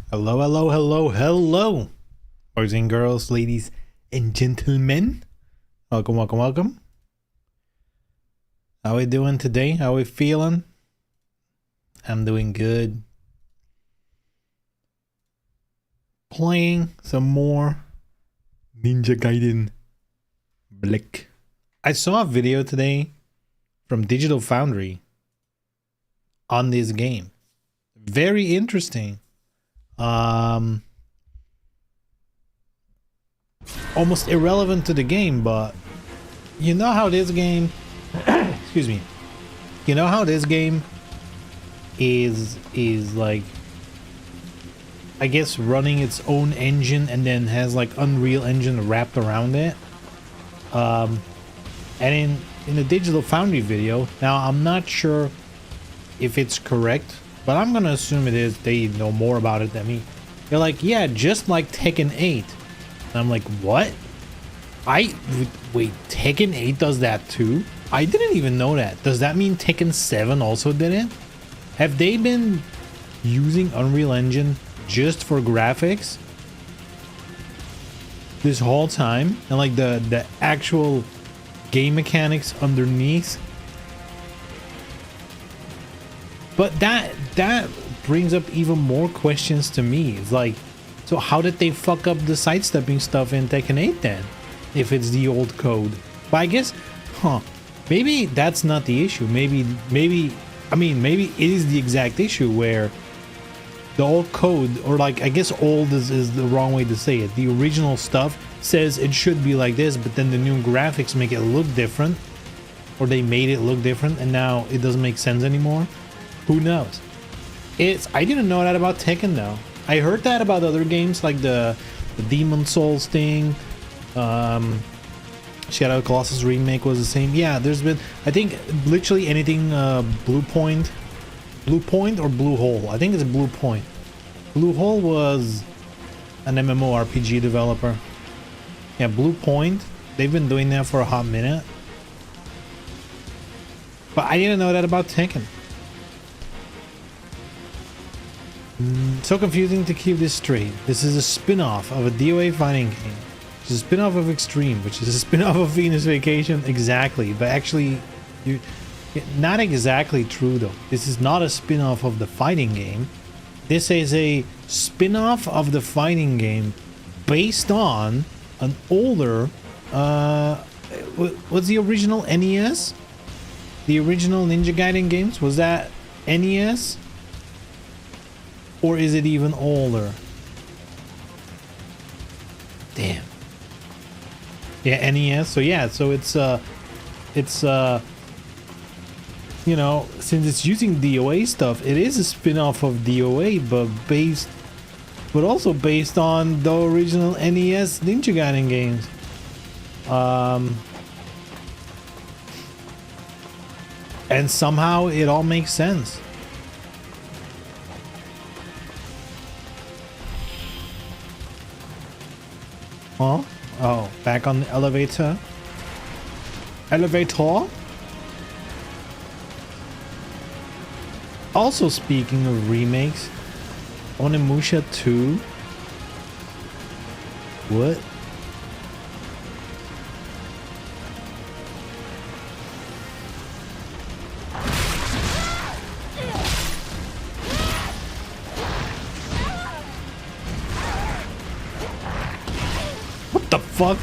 Hello, hello, hello, hello, boys and girls, ladies and gentlemen. Welcome, welcome, welcome. How we doing today? How we feeling? I'm doing good. Playing some more Ninja Gaiden Black. I saw a video today from Digital Foundry on this game. Very interesting. Almost irrelevant to the game, but you know how this game excuse me, you know how this game is like, I guess, running its own engine and then has like Unreal Engine wrapped around it. And in the Digital Foundry video, now I'm not sure if it's correct, but I'm gonna assume it is. They know more about it than me. They're like, yeah, just like Tekken 8. And I'm like, what? Wait, Tekken 8 does that too? I didn't even know that. Does that mean Tekken 7 also did it? Have they been using Unreal Engine just for graphics this whole time? And like the actual game mechanics underneath? But that brings up even more questions to me. It's like, so how did they fuck up the sidestepping stuff in Tekken 8 then? If it's the old code. But I guess, maybe that's not the issue. Maybe it is the exact issue where the old code, or like, I guess old is the wrong way to say it. The original stuff says it should be like this, but then the new graphics make it look different. Or they made it look different and now it doesn't make sense anymore. Who knows? I didn't know that about Tekken though. I heard that about other games like the Demon Souls thing. Shadow Colossus remake was the same. Yeah, there's been, I think, literally anything Blue Point or Blue Hole. I think it's Blue Point. Blue Hole was an MMORPG developer. Yeah, Blue Point. They've been doing that for a hot minute. But I didn't know that about Tekken. So confusing to keep this straight. This is a spin-off of a DOA fighting game. Which is a spin-off of Extreme, which is a spin-off of Venus Vacation. Exactly. But actually, not exactly true though. This is not a spin-off of the fighting game. This is a spin-off of the fighting game based on an older, what's the original NES? The original Ninja Gaiden games? Was that NES? Or is it even older? Damn. Yeah, NES. So yeah, so it's you know, since it's using DOA stuff, it is a spin-off of DOA, but also based on the original NES Ninja Gaiden games. And somehow it all makes sense. Huh? Oh, back on the elevator. Elevator? Also, speaking of remakes, Onimusha 2. What? What the fuck?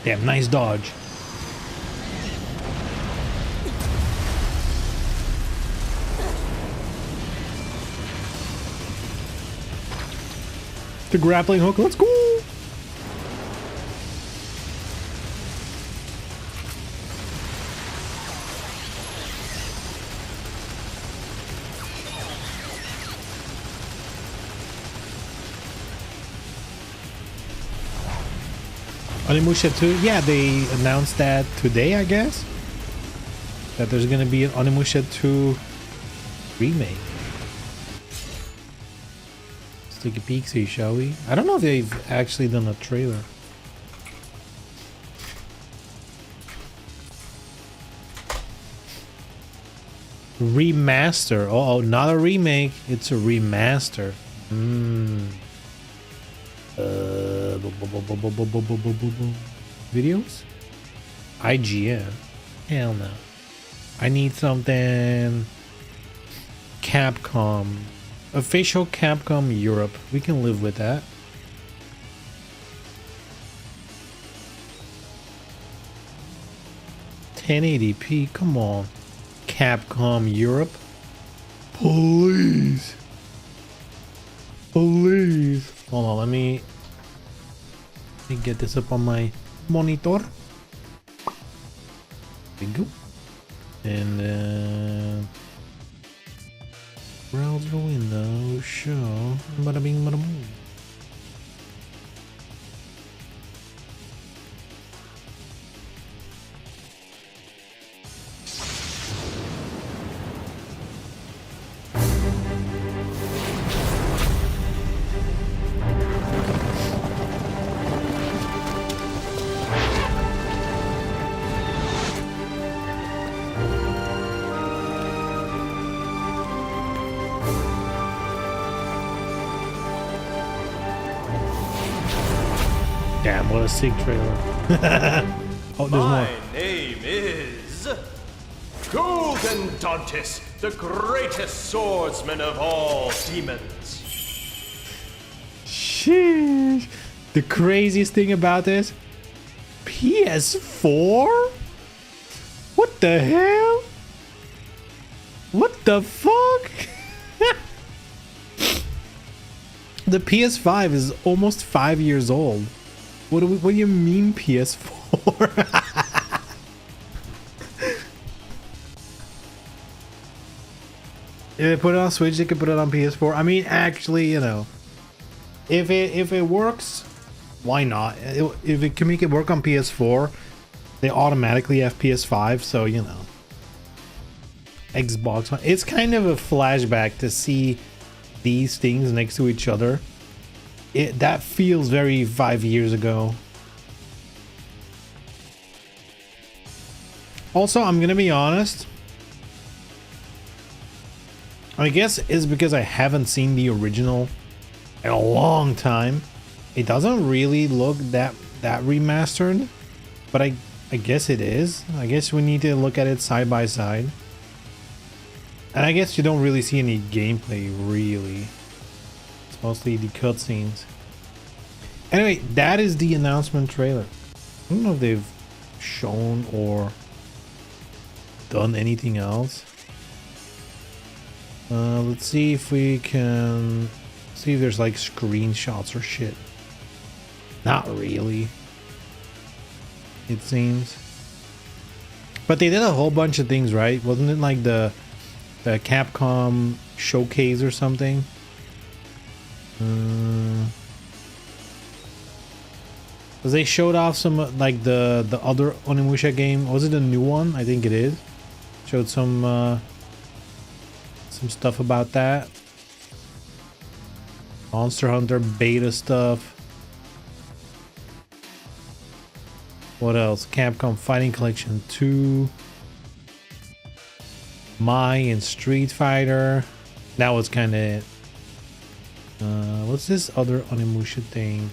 Damn, nice dodge. The grappling hook, let's go! Onimusha 2, yeah, they announced that today, I guess, that there's gonna be an Onimusha 2 remake. Let's take a peek, see, shall we? I don't know if they've actually done a trailer. Remaster. Oh, not a remake, it's a remaster. Videos? IGN? Hell no. I need something Capcom. Official Capcom Europe. We can live with that. $1080p. Come on. Capcom Europe. Please. Please. Hold on, let me get this up on my monitor. There we go. And then browser window, show, bada bing, bada boom. Damn, what a sick trailer. Oh, there's more. My name is Golden Dantis, the greatest swordsman of all demons. Sheesh. The craziest thing about this, PS4? What the hell? What the fuck? The PS5 is almost 5 years old. What do you mean PS4? If they put it on Switch, they could put it on PS4. I mean, actually, you know, if it works, why not? If it can make it work on PS4, they automatically have PS5, so you know. Xbox. It's kind of a flashback to see these things next to each other. That feels very 5 years ago. Also, I'm gonna be honest. I guess it's because I haven't seen the original in a long time. It doesn't really look that remastered, but I guess it is. I guess we need to look at it side by side. And I guess you don't really see any gameplay, really. It's mostly the cutscenes. Anyway, that is the announcement trailer. I don't know if they've shown or done anything else. Let's see if we can see if there's like screenshots or shit. Not really, it seems. But they did a whole bunch of things, right? Wasn't it like the Capcom showcase or something? Because they showed off some like the other Onimusha game. Was it a new one? I think it is. Showed some stuff about that. Monster Hunter beta stuff. What else? Capcom Fighting Collection 2. Mai and Street Fighter. That was kind of it. What's this other Onimusha thing?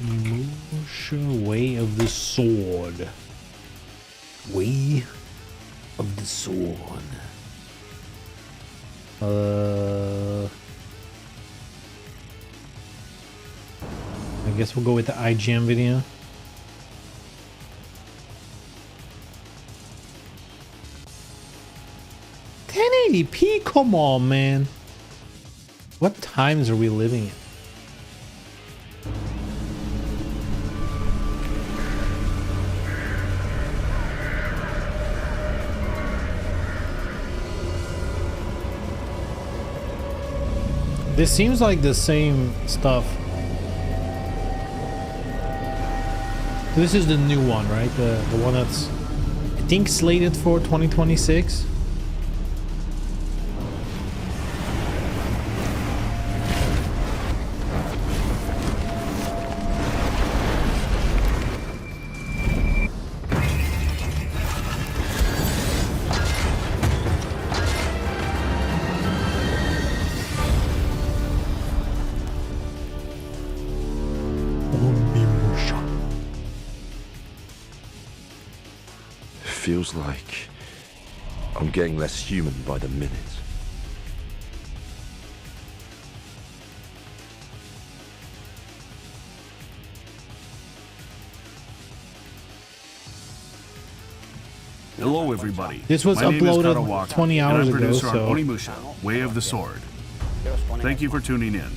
Onimusha Way of the Sword. Way of the Sword. I guess we'll go with the IGN video. $1080p, come on, man. What times are we living in? This seems like the same stuff. This is the new one, right? The one that's, I think, slated for 2026. Feels like I'm getting less human by the minute. Hello, everybody. This was My name is uploaded Karawaka, 20 hours and I'm ago, producer on so- Onimusha, Way of the Sword. Thank you for tuning in.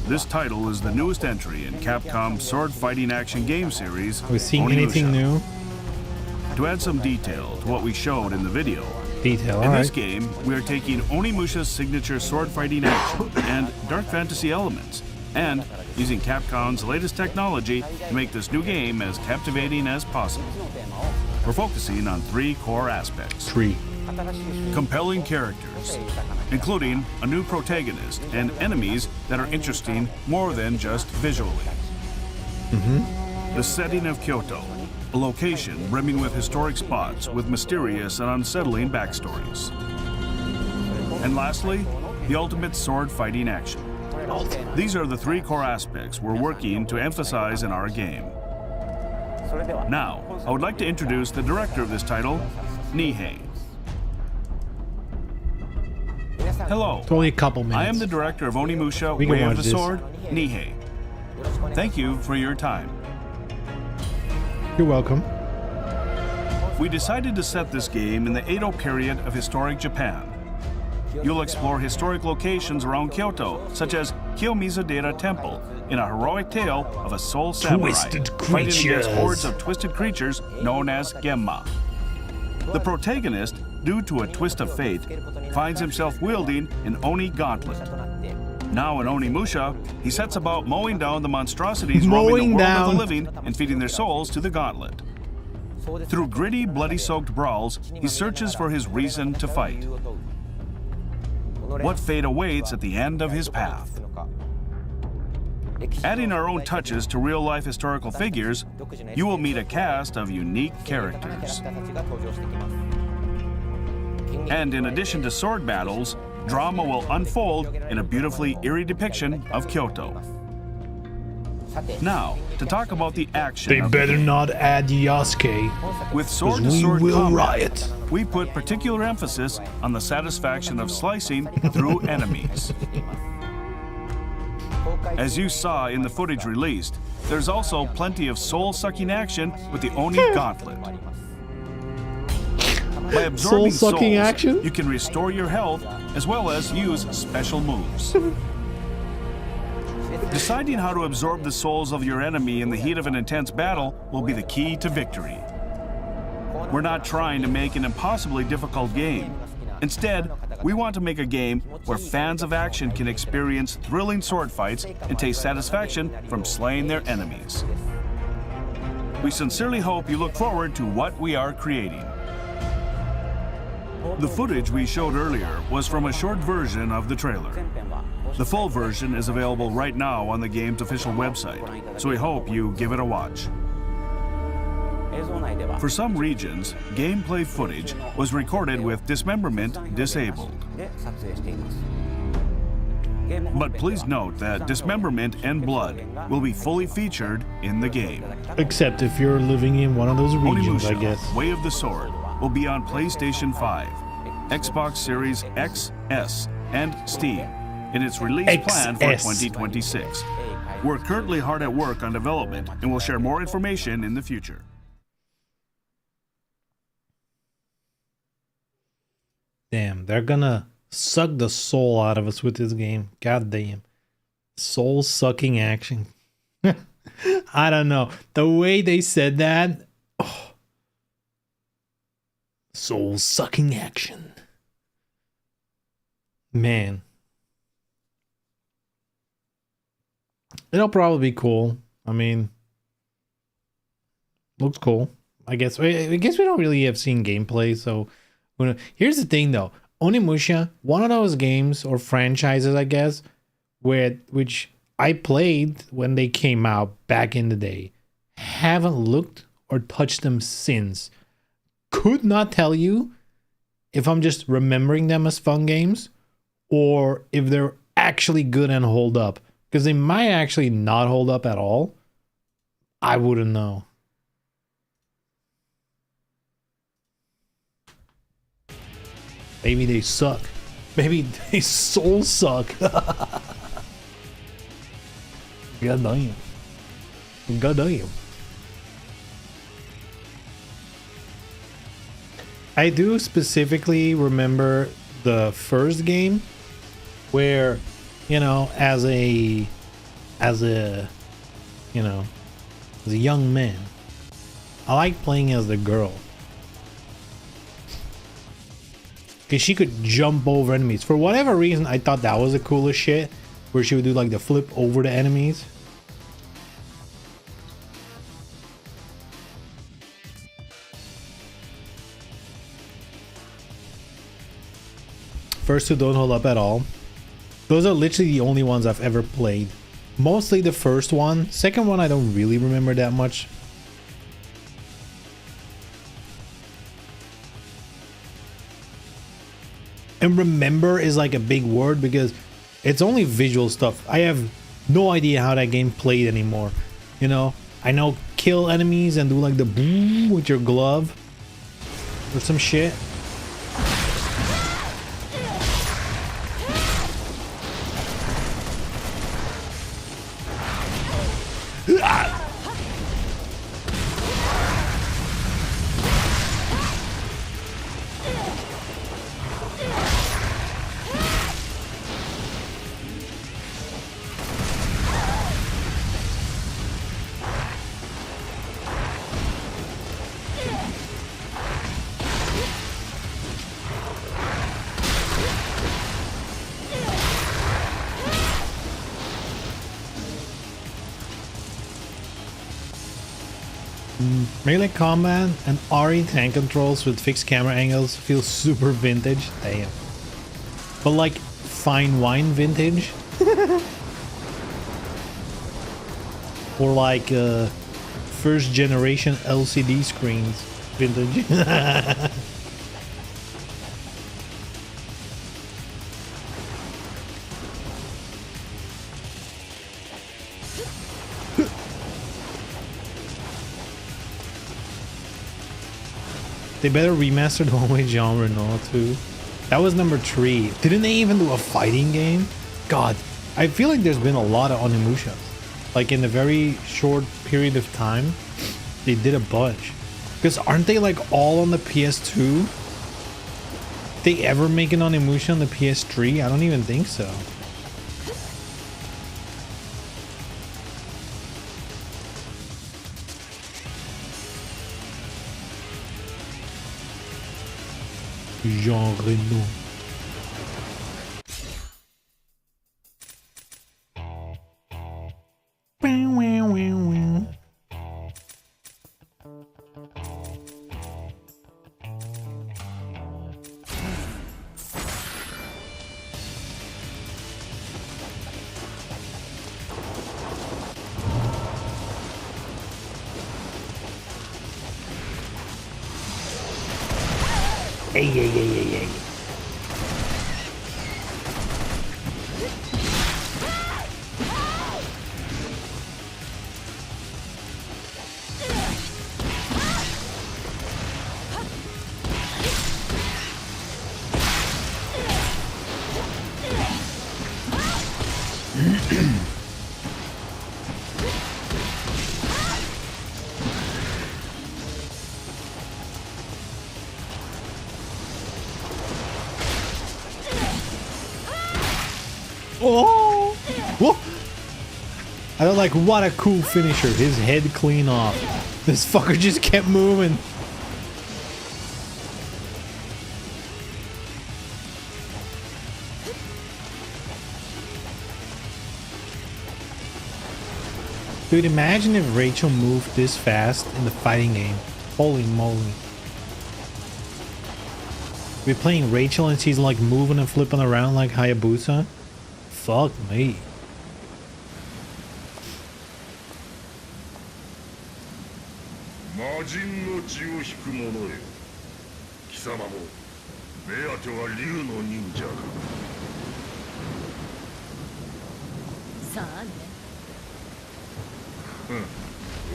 This title is the newest entry in Capcom's sword fighting action game series, Are we seeing Onimusha. anything new? To add some detail to what we showed in the video, Detail, in this alright. game, we are taking Onimusha's signature sword fighting action and dark fantasy elements, and using Capcom's latest technology to make this new game as captivating as possible. We're focusing on 3 core aspects. 3. Compelling characters, including a new protagonist and enemies that are interesting more than just visually. The setting of Kyoto, a location brimming with historic spots with mysterious and unsettling backstories. And lastly, the ultimate sword fighting action. These are the 3 core aspects we're working to emphasize in our game. Now, I would like to introduce the director of this title, Nihei. Hello. It's only a couple minutes. I am the director of Onimusha, We can Way of watch the this. Sword, Nihei. Thank you for your time. You're welcome. We decided to set this game in the Edo period of historic Japan. You'll explore historic locations around Kyoto, such as Kiyomizu-dera Temple, in a heroic tale of a soul samurai Twisted fighting against creatures. hordes of twisted creatures known as Genma. The protagonist, due to a twist of fate, finds himself wielding an Oni gauntlet. Now in Onimusha, he sets about mowing down the monstrosities roaming the world of the living and feeding their souls to the gauntlet. Through gritty, bloody-soaked brawls, he searches for his reason to fight. What fate awaits at the end of his path? Adding our own touches to real-life historical figures, you will meet a cast of unique characters. And in addition to sword battles, drama will unfold in a beautifully eerie depiction of Kyoto. Now, to talk about the action They of the better game. not add Yasuke, With because sword-to-sword we will combat, riot. we put particular emphasis on the satisfaction of slicing through enemies. As you saw in the footage released, there's also plenty of soul-sucking action with the Oni Gauntlet. By absorbing Soul-sucking souls, action? you can restore your health as well as use special moves. Deciding how to absorb the souls of your enemy in the heat of an intense battle will be the key to victory. We're not trying to make an impossibly difficult game. Instead, we want to make a game where fans of action can experience thrilling sword fights and taste satisfaction from slaying their enemies. We sincerely hope you look forward to what we are creating. The footage we showed earlier was from a short version of the trailer. The full version is available right now on the game's official website, so we hope you give it a watch. For some regions, gameplay footage was recorded with dismemberment disabled. But please note that dismemberment and blood will be fully featured in the game. Except if you're living in one of those regions, I Onimusha, guess. Way of the Sword, will be on PlayStation 5, Xbox Series X, S, and Steam in its release plan for XS. 2026. We're currently hard at work on development and will share more information in the future. Damn, they're gonna suck the soul out of us with this game. God damn. Soul sucking action. I don't know. The way they said that. Oh. Soul sucking action. Man. It'll probably be cool. I mean, looks cool. I guess we don't really have seen gameplay, so here's the thing though. Onimusha, one of those games or franchises, I guess, which I played when they came out back in the day. Haven't looked or touched them since. Could not tell you if I'm just remembering them as fun games or if they're actually good and hold up. Because they might actually not hold up at all. I wouldn't know. Maybe they suck. Maybe they soul suck. God damn. God damn. I do specifically remember the first game where, you know, as a young man, I liked playing as the girl. Because she could jump over enemies. For whatever reason, I thought that was the coolest shit. Where she would do like the flip over the enemies. First two don't hold up at all. Those are literally the only ones I've ever played. Mostly the first one. Second one I don't really remember that much. And remember is like a big word because it's only visual stuff. I have no idea how that game played anymore. You know, I know kill enemies and do like the boom with your glove or some shit. Melee combat and RE tank controls with fixed camera angles feel super vintage. Damn. But like fine wine vintage. Or like first generation LCD screens vintage. They better remaster the one-way genre no too. That was number 3. Didn't they even do a fighting game? God, I feel like there's been a lot of Onimusha. Like in a very short period of time, they did a bunch. Because aren't they like all on the PS2? Did they ever make an Onimusha on the PS3? I don't even think so. Jean Reno. Hey. Oh! Whoa! I don't like, what a cool finisher. His head clean off. This fucker just kept moving. Dude, imagine if Rachel moved this fast in the fighting game. Holy moly. We're playing Rachel and she's like moving and flipping around like Hayabusa. Fuck me. 魔人の血を引く者よ。貴様も目当ては竜の忍者か。さあね。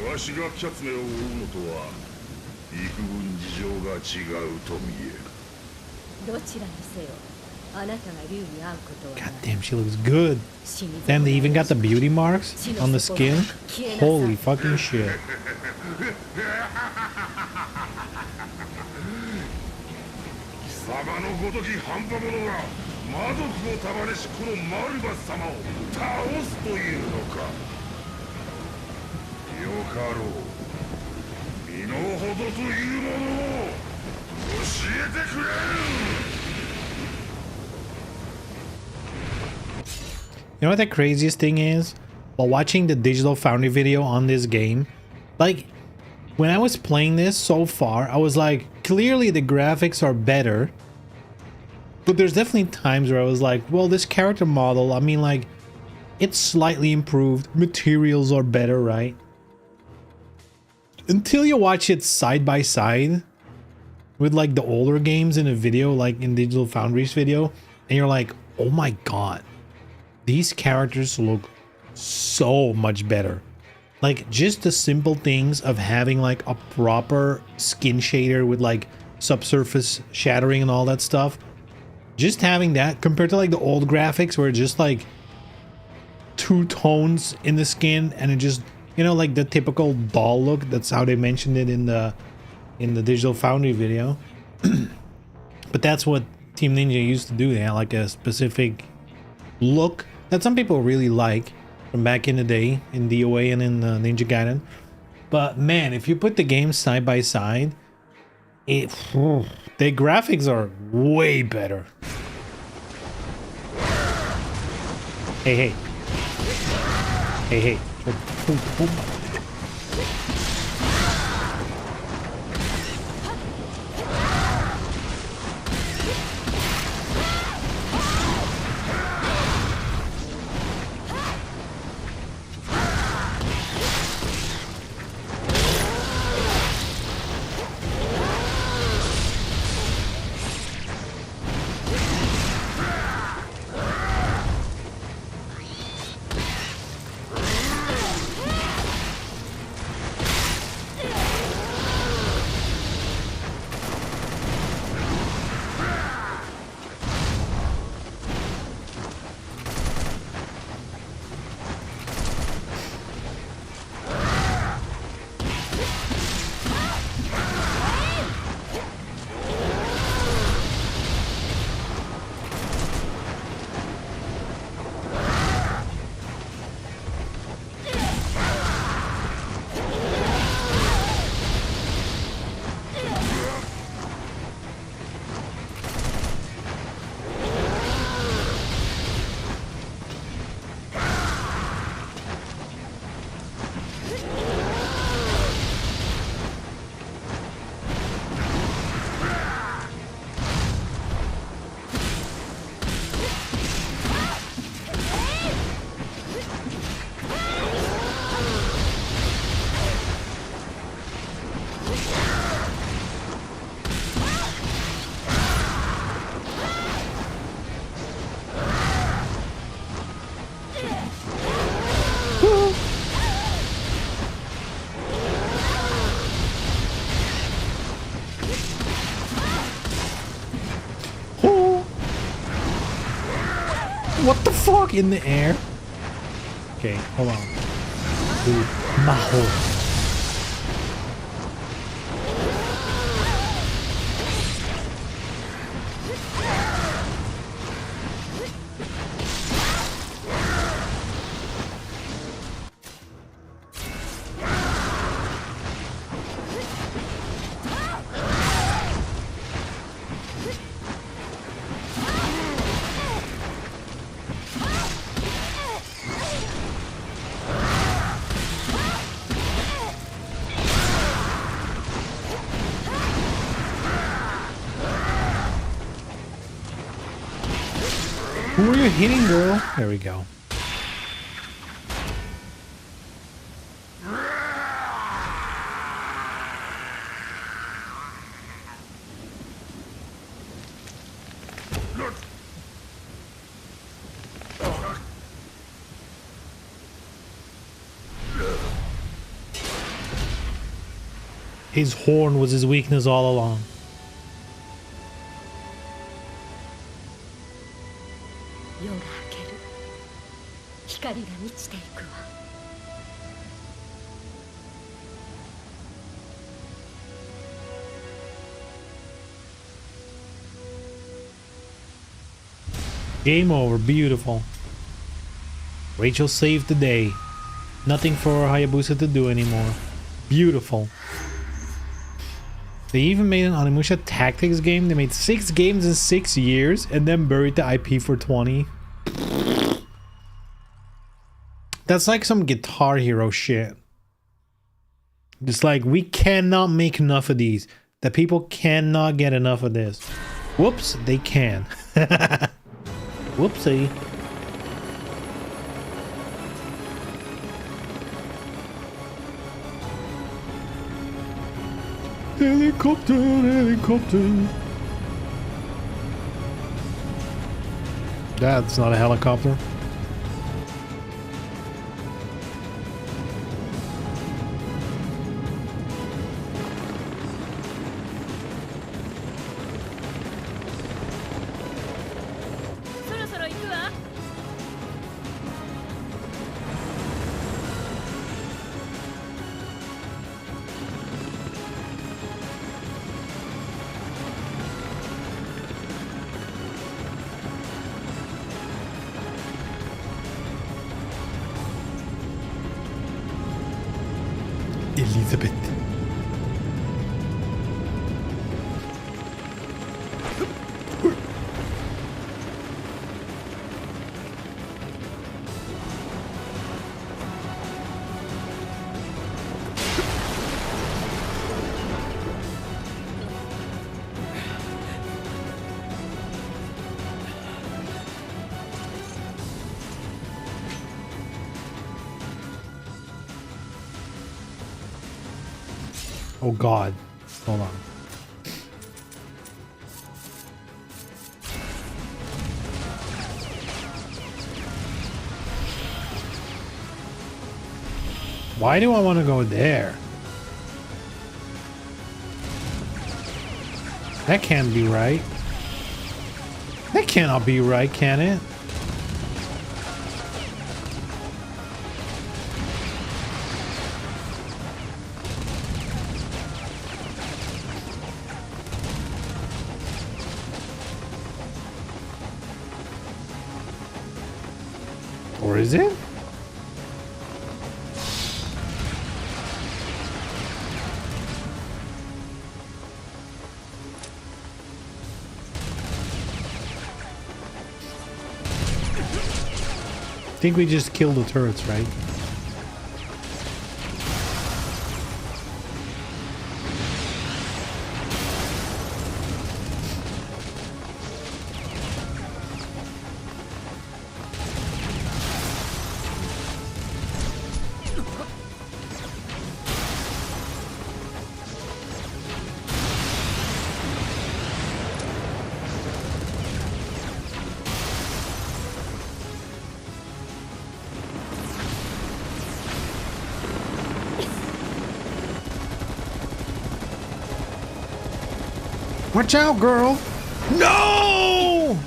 わしがキャツネを追うのとは幾分事情が違うと見える。どちらにせよ、あなたが竜に会うことはない。 God damn, she looks good. Damn, they even got the beauty marks on the skin. Holy fucking shit. 貴様のごとき半端者が魔族を束ねしこのマルバス様を倒すというのか。よかろう。身の程というものを教えてくれる。 You know what the craziest thing is? While watching the Digital Foundry video on this game, like, when I was playing this so far, I was like, clearly the graphics are better. But there's definitely times where I was like, well, this character model, I mean, like, it's slightly improved. Materials are better, right? Until you watch it side by side with, like, the older games in a video, like in Digital Foundry's video, and you're like, oh my god. These characters look so much better. Like, just the simple things of having like a proper skin shader with like subsurface shattering and all that stuff. Just having that compared to like the old graphics where it's just like 2 tones in the skin and it just, you know, like the typical doll look. That's how they mentioned it in the Digital Foundry video. But that's what Team Ninja used to do. They had like a specific look that some people really like from back in the day in DOA and in Ninja Gaiden. But man, if you put the games side by side, the graphics are way better. Hey. What the fuck in the air? Okay, hold on. Dude, Maho. Who are you hitting, girl? There we go. His horn was his weakness all along. Game over. Beautiful. Rachel saved the day. Nothing for Hayabusa to do anymore. Beautiful. They even made an Onimusha Tactics game. They made 6 games in 6 years and then buried the IP for 20. That's like some Guitar Hero shit. It's like, we cannot make enough of these. The people cannot get enough of this. Whoops, they can. Whoopsie. Helicopter, helicopter. That's not a helicopter. Elizabeth. Oh God, hold on. Why do I want to go there? That can't be right. That cannot be right, can it? Or is it? I think we just killed the turrets, right? Watch out, girl! No!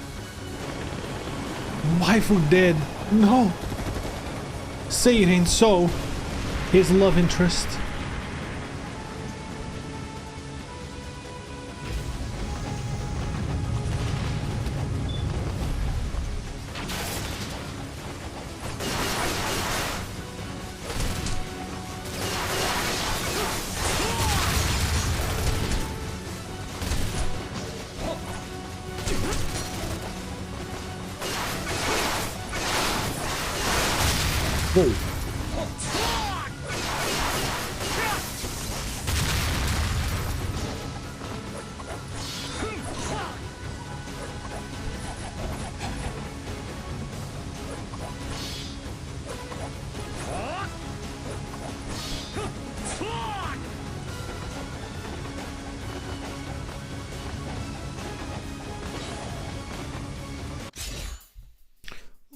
Waifu dead. No. Say it ain't so. His love interest. Whoa.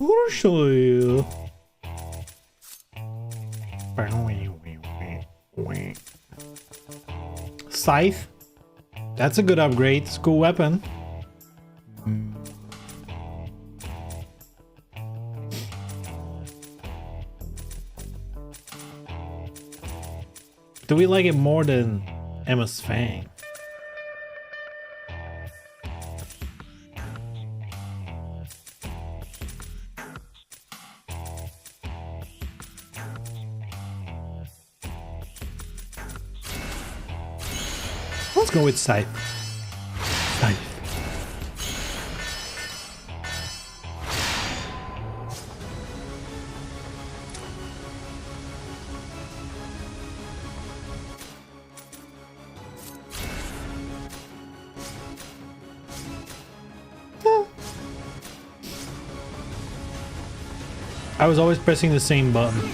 I'll show you. Scythe. That's a good upgrade. It's a cool weapon. Do we like it more than Emma's Fang? Let's go with Scythe. Scythe. I was always pressing the same button.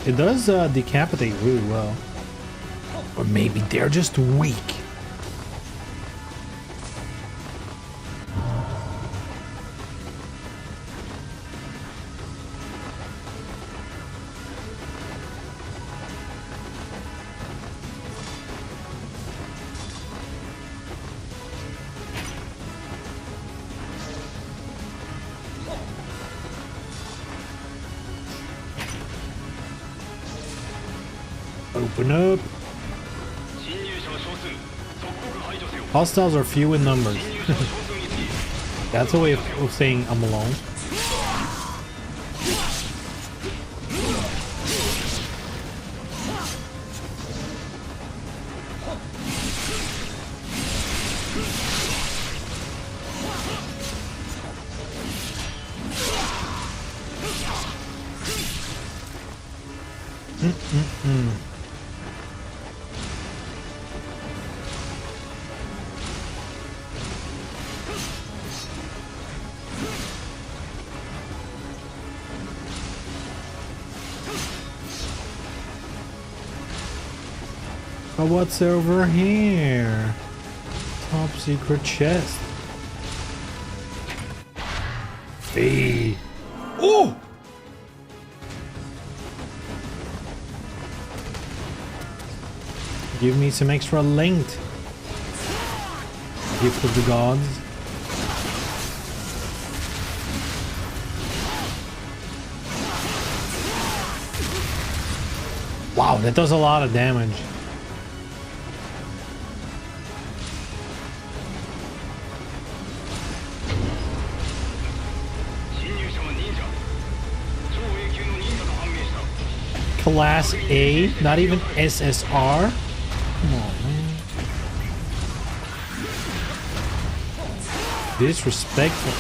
It does decapitate really well. Or maybe they're just weak. Open up. Hostiles are few in numbers. That's a way of saying I'm alone. But what's over here? Top secret chest. Hey. Oh! Give me some extra length. Gift of the gods. Wow, that does a lot of damage. Class A, not even SSR. Come on, man. Disrespectful.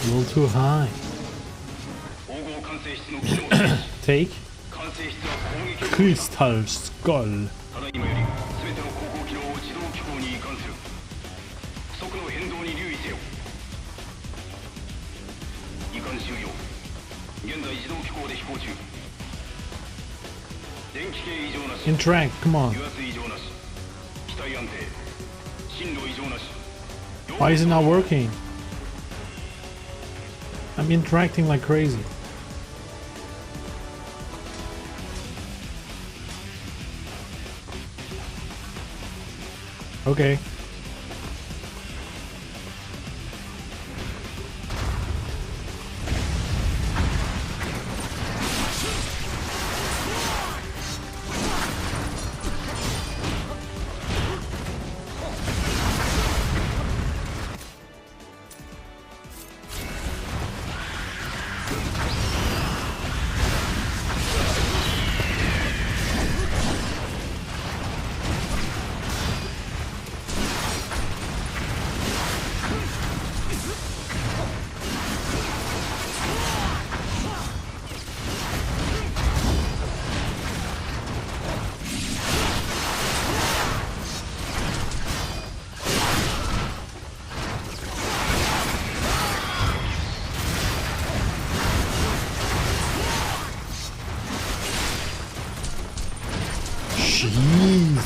A little too high. Take Crystal Skull. Interact, come on. Why is it not working? I'm interacting like crazy. Okay. Jeez.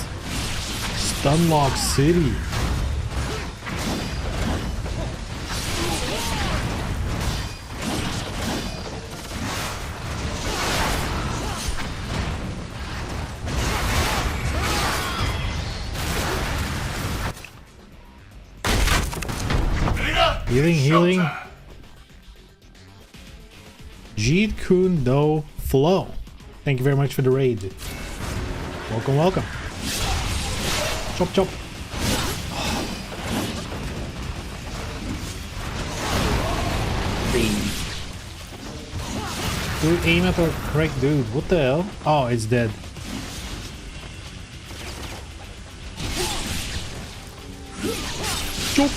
Stunlock City. Healing. Jeet Kune Do Flow. Thank you very much for the raid. Welcome. Chop. Dude, aim at the correct dude. What the hell? Oh, it's dead. Chop.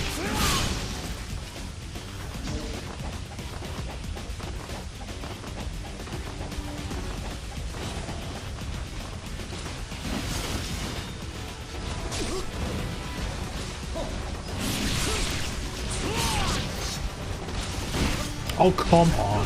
Oh, come on.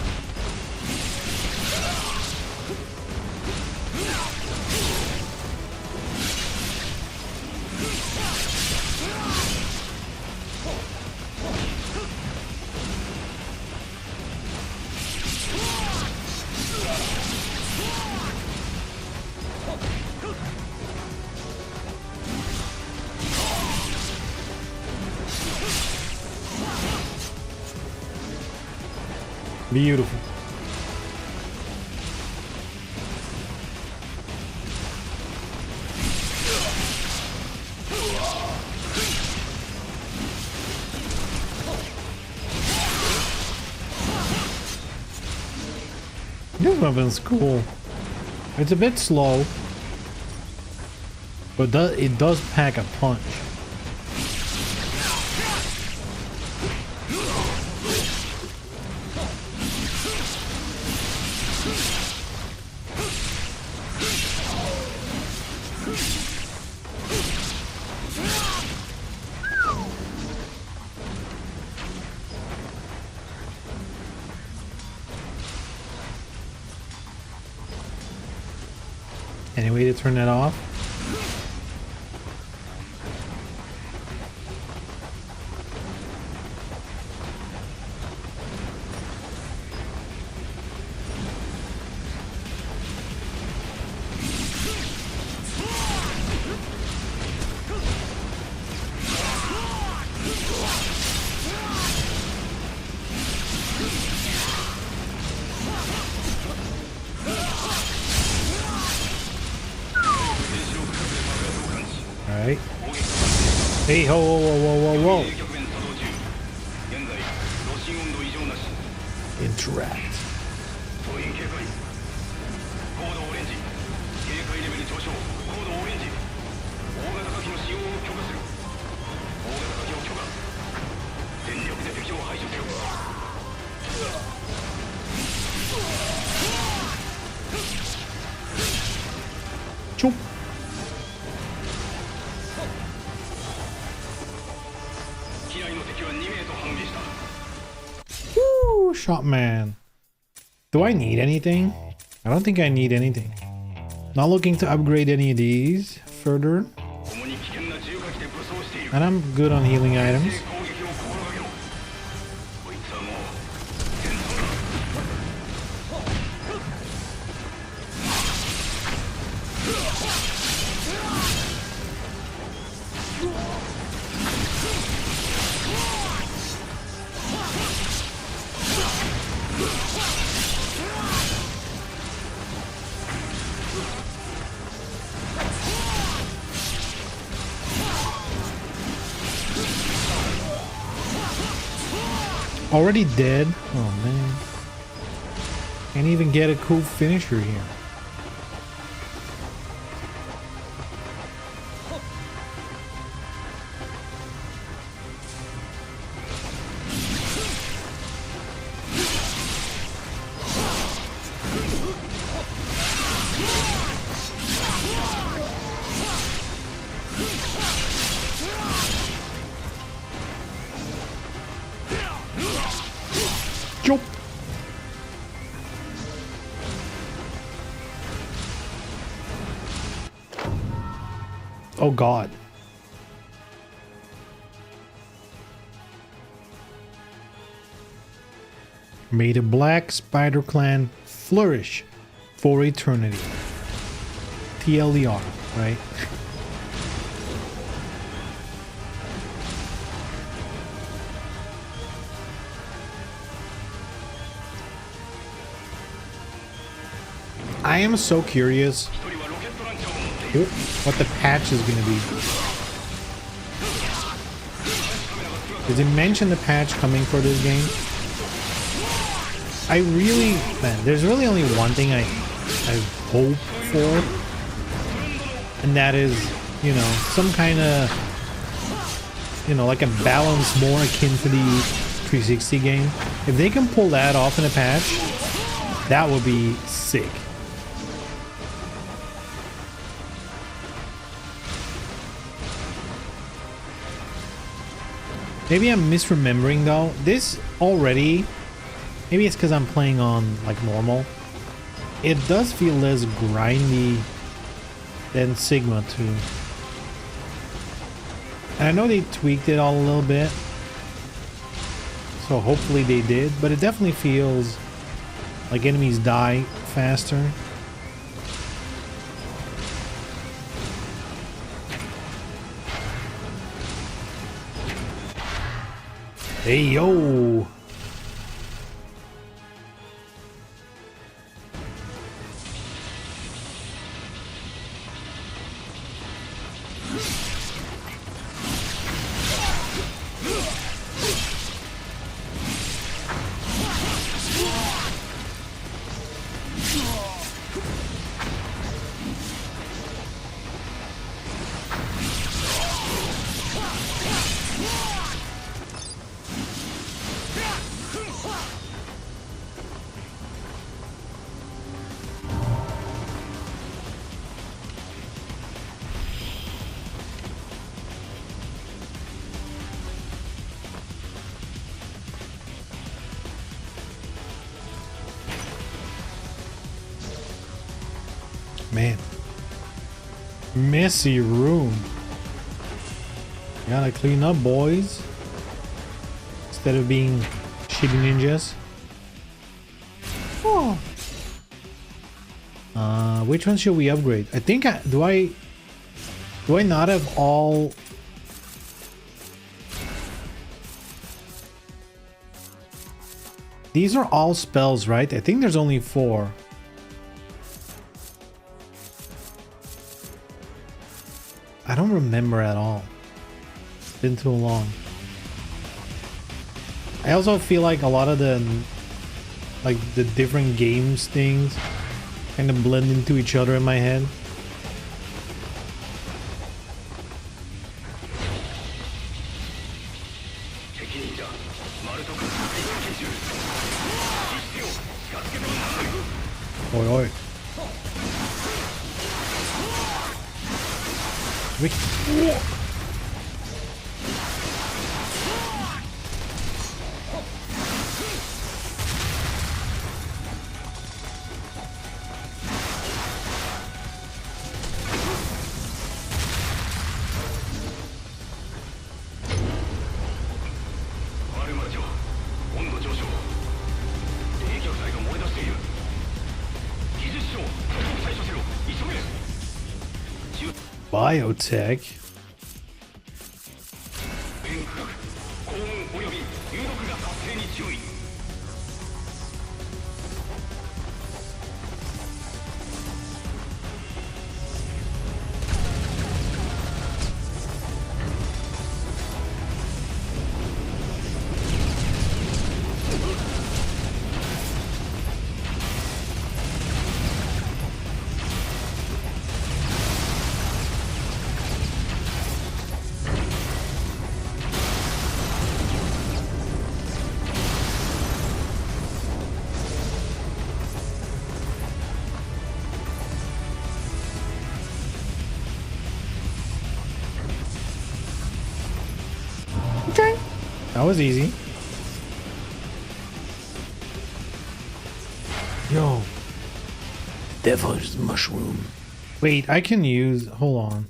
Beautiful. This weapon's cool. It's a bit slow, but it does pack a punch. Any way to turn that off? Alright. Hey, ho, whoa, whoa, whoa, whoa, whoa. Interact. Choop. Woo, shot man. Do I need anything? I don't think I need anything. Not looking to upgrade any of these further. And I'm good on healing items. Already dead? Oh man. Can't even get a cool finisher here. Jump. Oh God. May the Black Spider Clan flourish for eternity. TLDR, right? I am so curious what the patch is going to be. Did it mention the patch coming for this game? I really, man, there's really only one thing I hope for, and that is, you know, some kind of, you know, like a balance more akin to the 360 game. If they can pull that off in a patch, that would be sick. Maybe I'm misremembering though. This already, maybe it's because I'm playing on like normal. It does feel less grindy than Sigma 2. And I know they tweaked it all a little bit. So hopefully they did. But it definitely feels like enemies die faster. Hey, yo! Man, Messy room. Gotta clean up, boys. Instead of being shitty ninjas. Oh. Which one should we upgrade? I think do I not have all? These are all spells, right? I think there's only 4. I don't remember at all. It's been too long. I also feel like a lot of the different games things kind of blend into each other in my head. Oi, oi. Wait. Biotech. Okay. That was easy. Yo. Devil's mushroom. Wait, I can use... Hold on.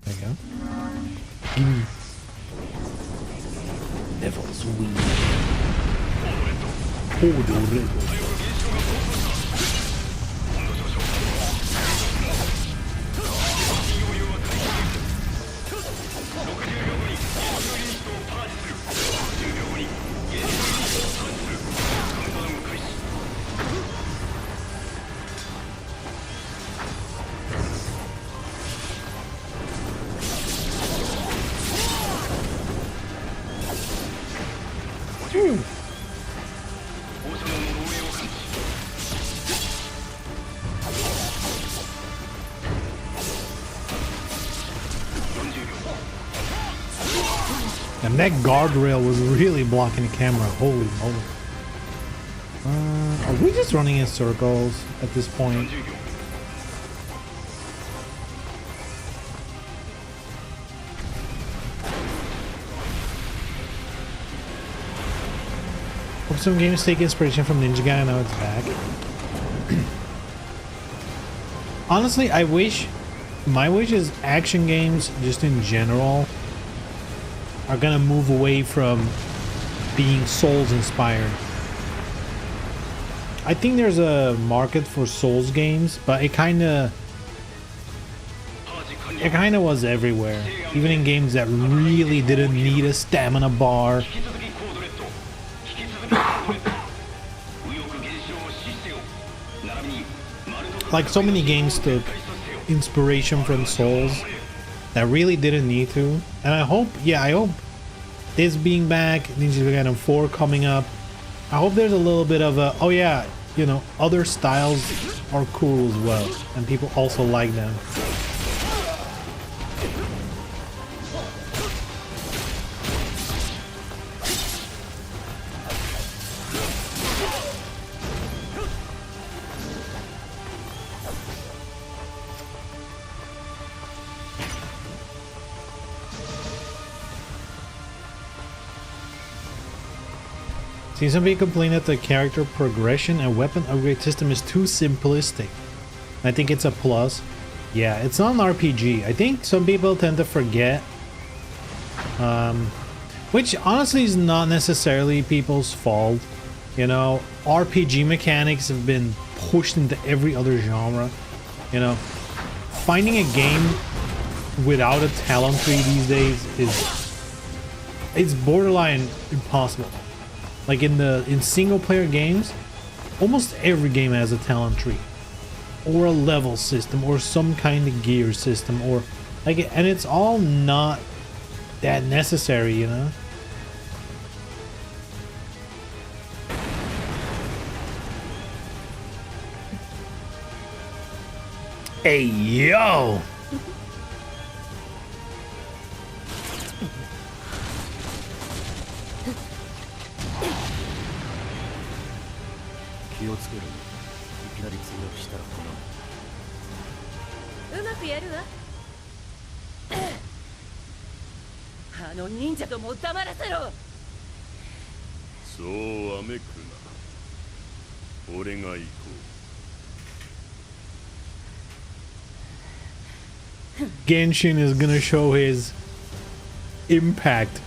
There you go. Devil's weed. And that guardrail was really blocking the camera. Holy moly. Are we just running in circles at this point? Hope some games take inspiration from Ninja Gaiden. Now it's back. Honestly, my wish is action games just in general are gonna move away from being Souls inspired. I think there's a market for Souls games, but it kinda was everywhere. Even in games that really didn't need a stamina bar. Like so many games took inspiration from Souls that really didn't need to. And I hope this being back, Ninja Gaiden 4 coming up, I hope there's a little bit of a, oh yeah, you know, other styles are cool as well, and people also like them. Seems to be complaining that the character progression and weapon upgrade system is too simplistic. I think it's a plus. Yeah, it's not an RPG. I think some people tend to forget. Which honestly is not necessarily people's fault. You know, RPG mechanics have been pushed into every other genre. You know, finding a game without a talent tree these days it's borderline impossible. Like in single player games, almost every game has a talent tree or a level system or some kind of gear system, or like, and it's all not that necessary, you know. Hey yo, Genshin is gonna show his impact.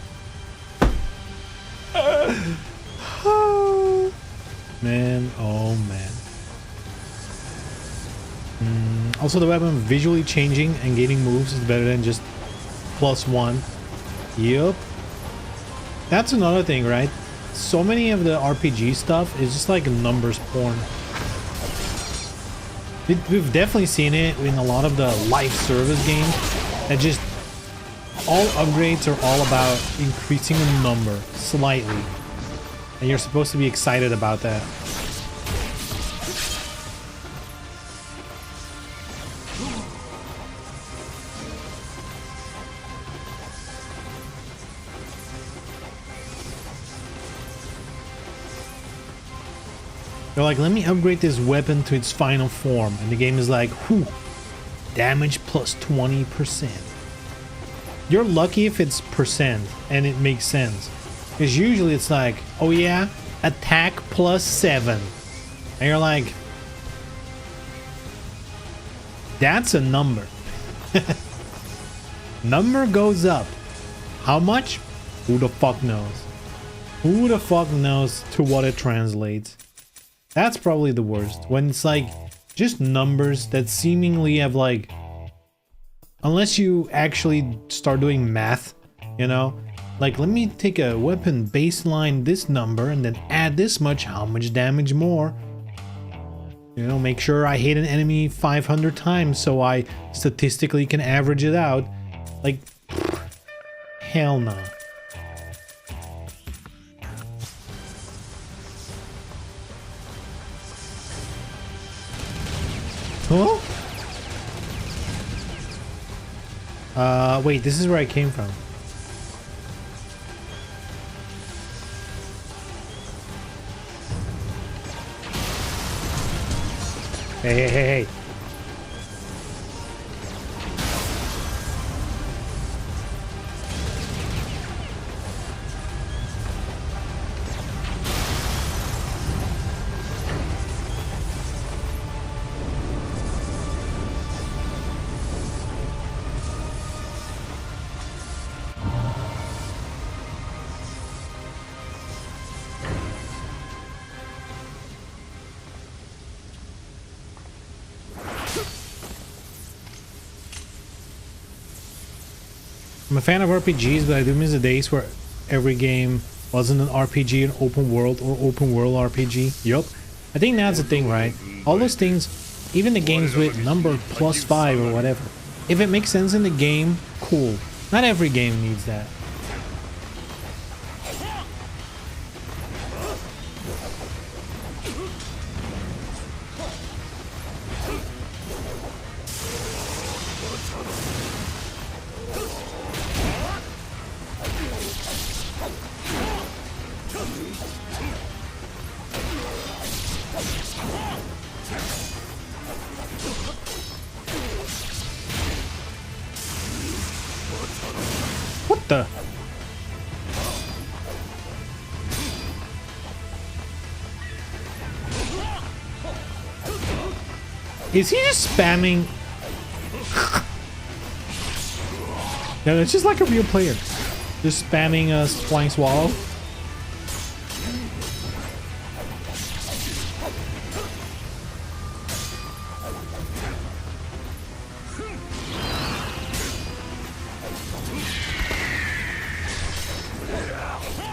Man, oh man. Also, the weapon visually changing and gaining moves is better than just +1. Yup. That's another thing, right? So many of the RPG stuff is just like numbers porn. We've definitely seen it in a lot of the live service games that just all upgrades are all about increasing a number slightly, and you're supposed to be excited about that. They're like, let me upgrade this weapon to its final form, and the game is like, whew, damage plus 20%. You're lucky if it's percent and it makes sense, because usually it's like, oh yeah, attack plus 7, and you're like, that's a number. Number goes up. How much? Who the fuck knows? Who the fuck knows to what it translates? That's probably the worst, when it's like just numbers that seemingly have like, unless you actually start doing math, you know, like let me take a weapon baseline this number and then add this much, how much damage more, you know, make sure I hit an enemy 500 times so I statistically can average it out. Like, hell no. Huh? Wait, this is where I came from. Hey, hey, hey, hey. I'm a fan of RPGs, but I do miss the days where every game wasn't an RPG, an open world, or open world RPG. Yup. I think that's the thing, right? All those things, even the games with number +5 or whatever. If it makes sense in the game, cool. Not every game needs that. What the? Is he just spamming? No, it's just like a real player. Just spamming a flying swallow.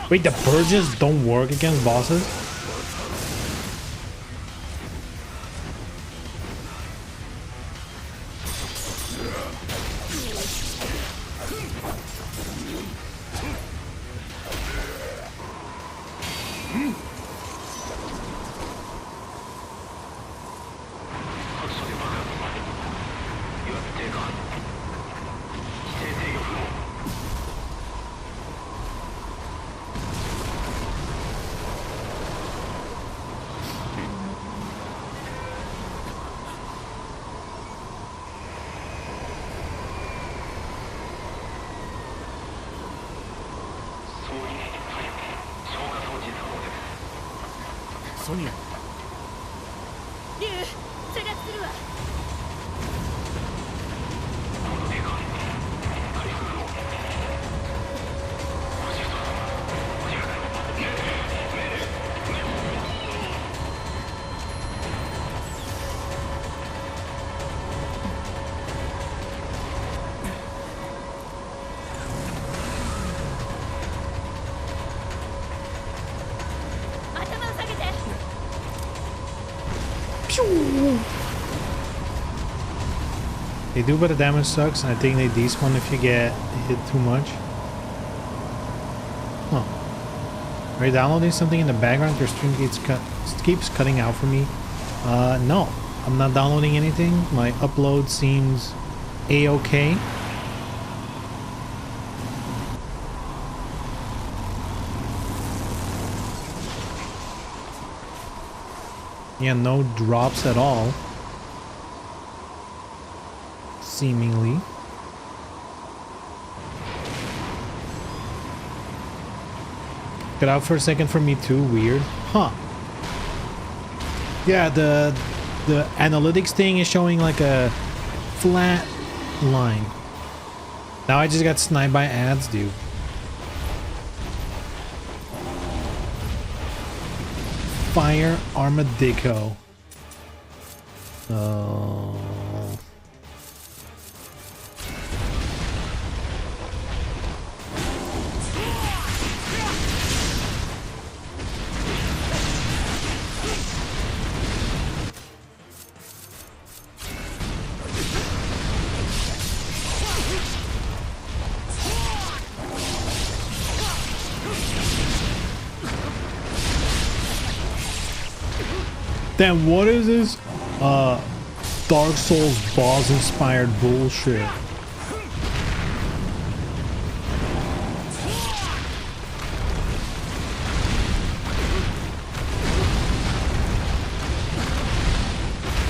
Wait, the purges don't work against bosses? Sonia. 竜、通学するわ。頭を下げて。 They do, but the damage sucks, and I think they despawn if you get hit too much. Huh. Are you downloading something in the background? Your stream keeps cutting out for me. No. I'm not downloading anything. My upload seems a-okay. Yeah, no drops at all. Seemingly. Cut out for a second for me too. Weird. Huh. Yeah, the analytics thing is showing like a flat line. Now I just got sniped by ads, dude. Fire Armadillo. Oh. Then what is this Dark Souls boss inspired bullshit?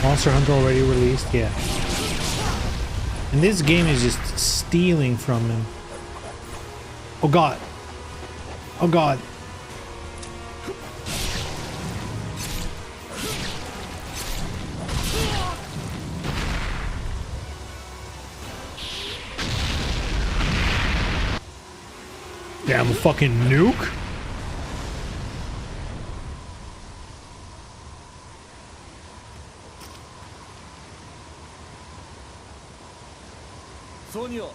Monster Hunter already released? Yeah. And this game is just stealing from him. Oh god. Oh god. Damn, a fucking nuke? Sonia.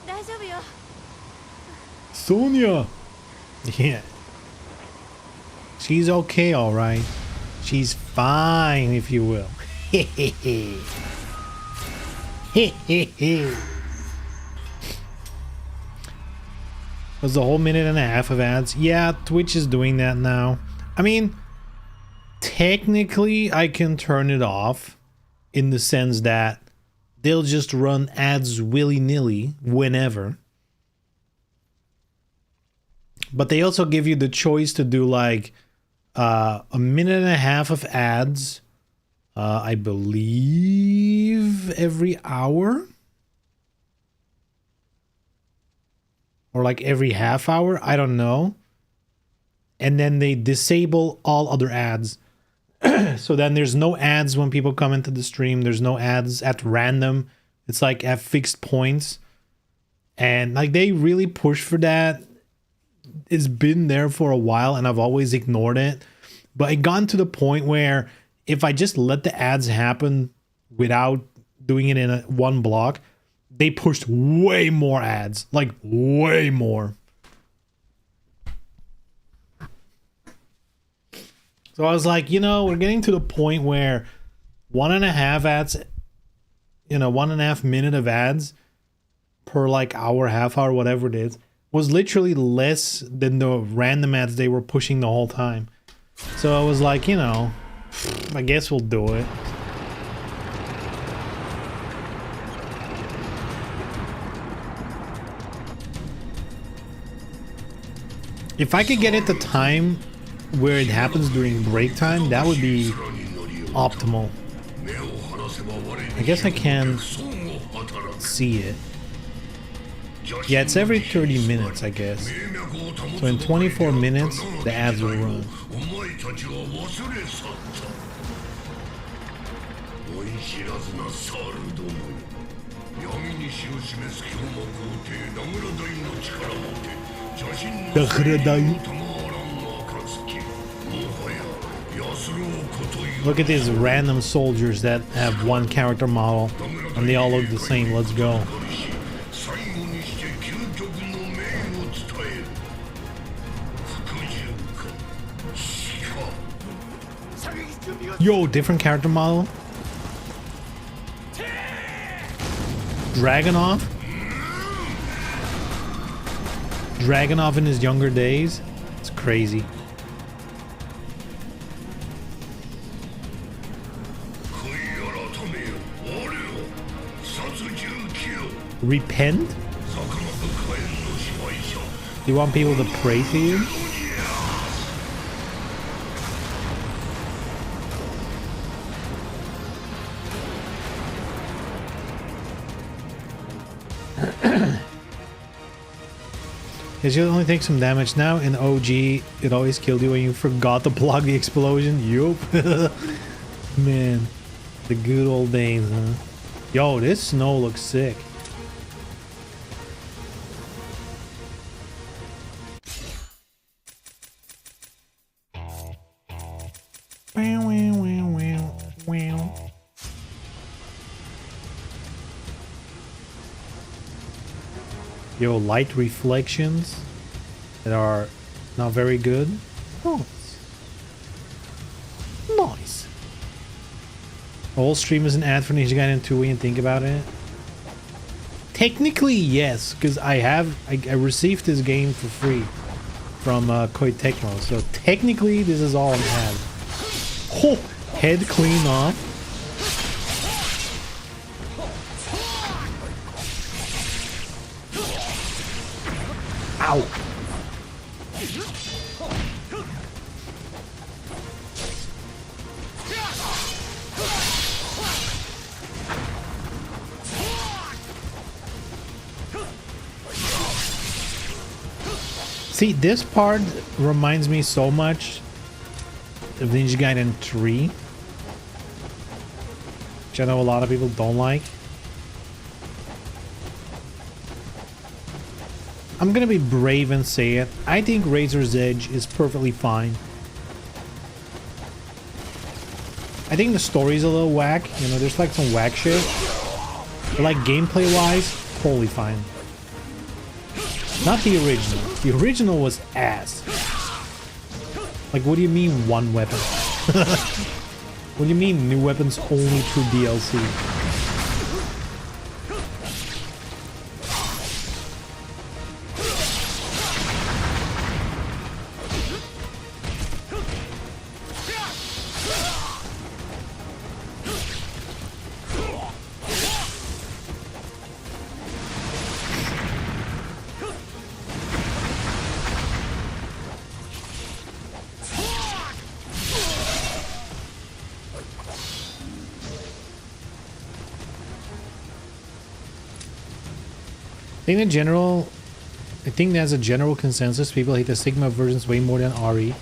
大丈夫よ。 Sonia! Yeah. She's okay, alright. She's fine, if you will. Hehehe. Hehehe. Was a whole minute and a half of ads. Yeah, Twitch is doing that now. I mean, technically I can turn it off in the sense that they'll just run ads willy-nilly whenever. But they also give you the choice to do like a minute and a half of ads, I believe every hour. Or like every half hour, I don't know. And then they disable all other ads. So then there's no ads when people come into the stream. There's no ads at random. It's like at fixed points. And like they really push for that. It's been there for a while and I've always ignored it. But it got to the point where if I just let the ads happen without doing it in one block, they pushed way more ads. Like way more. So I was like, you know, we're getting to the point where 1.5 ads, you know, 1.5 minute of ads per like hour, half hour, whatever it is, was literally less than the random ads they were pushing the whole time. So I was like, you know, I guess we'll do it. If I could get it the time where it happens during break time, that would be optimal. I guess I can see it. Yeah, it's every 30 minutes, I guess. So in 24 minutes, the ads will run. Look at these random soldiers that have one character model and they all look the same. Let's go. Yo, different character model. Dragunov. Dragunov in his younger days. It's crazy. Repent? You want people to pray to you? Because you only take some damage now. In OG, it always killed you when you forgot to block the explosion. Yup. Man, the good old days, huh? Yo, this snow looks sick. Yo, light reflections that are not very good. Nice. Nice. All stream is an ad for Ninja Gaiden 2 when you think about it. Technically, yes, because I received this game for free from Koei Tecmo. So technically, this is all an ad. Oh, head clean off. Ow. See, this part reminds me so much of Ninja Gaiden 3, which I know a lot of people don't like. I'm gonna be brave and say it. I think Razor's Edge is perfectly fine. I think the story's a little whack. You know, there's like some whack shit. But like gameplay wise, totally fine. Not the original. The original was ass. Like, what do you mean one weapon? What do you mean new weapons only through DLC? I think there's a general consensus. People hate the Sigma versions way more than RE.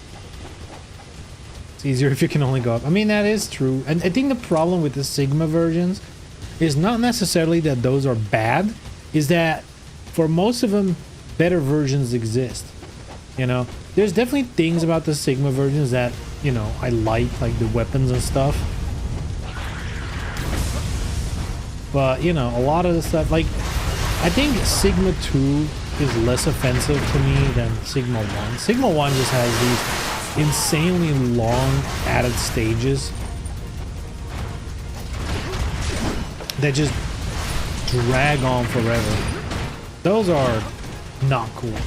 It's easier if you can only go up. I mean, that is true. And I think the problem with the Sigma versions is not necessarily that those are bad, is that for most of them, better versions exist. You know, there's definitely things about the Sigma versions that, you know, I like the weapons and stuff. But, you know, a lot of the stuff, like, I think Sigma 2 is less offensive to me than Sigma 1. Sigma 1 just has these insanely long added stages that just drag on forever. Those are not cool.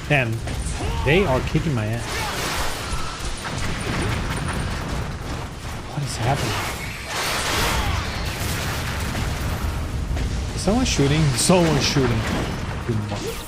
Damn, they are kicking my ass. What is happening? Is someone shooting? Someone's shooting. You motherfucker.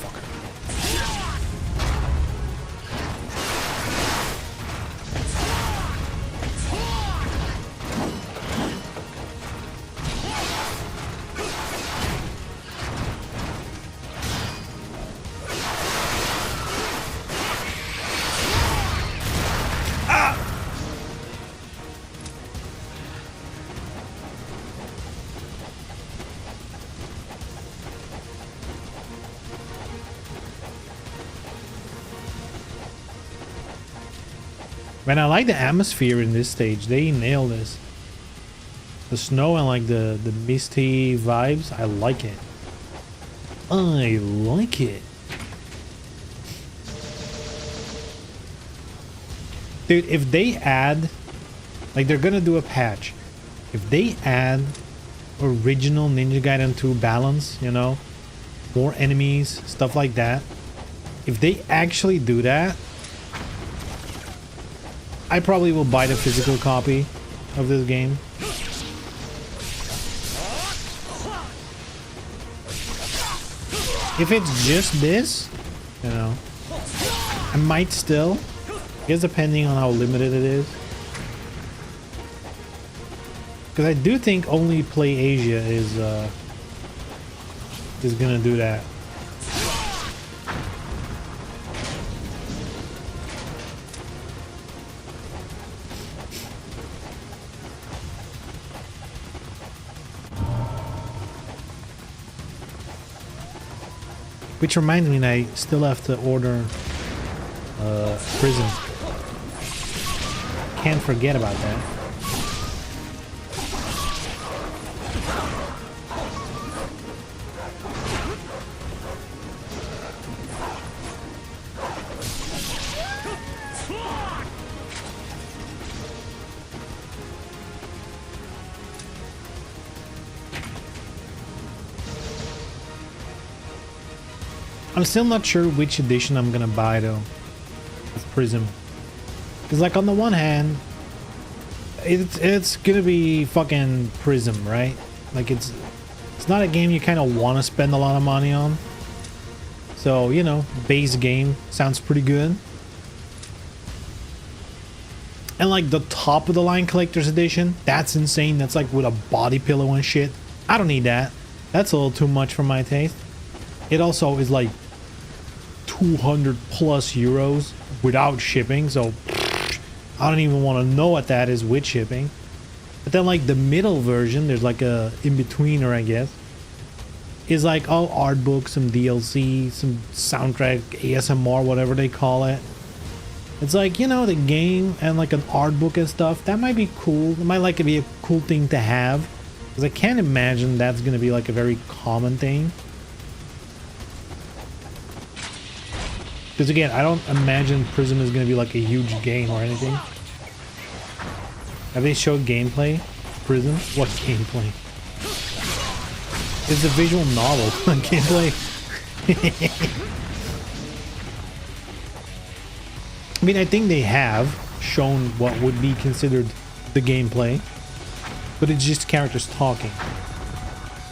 Man, I like the atmosphere in this stage. They nail this. The snow and like the misty vibes. I like it. I like it. Dude, if they add, like they're gonna do a patch. If they add original Ninja Gaiden 2 balance, you know, more enemies, stuff like that. If they actually do that, I probably will buy the physical copy of this game. If it's just this, you know, I might still. I guess depending on how limited it is. Because I do think only Play Asia is gonna do that. Which reminds me, I still have to order Prism. Can't forget about that. I'm still not sure which edition I'm gonna buy though of Prism, because like on the one hand it's gonna be fucking Prism, right? Like it's not a game you kind of want to spend a lot of money on, so you know, base game sounds pretty good. And like the top of the line collector's edition, that's insane. That's like with a body pillow and shit. I don't need that. That's a little too much for my taste. It also is like 200 plus euros without shipping, so I don't even want to know what that is with shipping. But then like the middle version, there's like a in-betweener, I guess, is like all art books, some DLC, some soundtrack, ASMR, whatever they call it. It's like, you know, the game and like an art book and stuff, that might be cool. It might like be a cool thing to have, because I can't imagine that's gonna be like a very common thing. Because again, I don't imagine Prism is going to be like a huge game or anything. Have they showed gameplay? Prism? What gameplay? It's a visual novel. Gameplay? I mean, I think they have shown what would be considered the gameplay. But it's just characters talking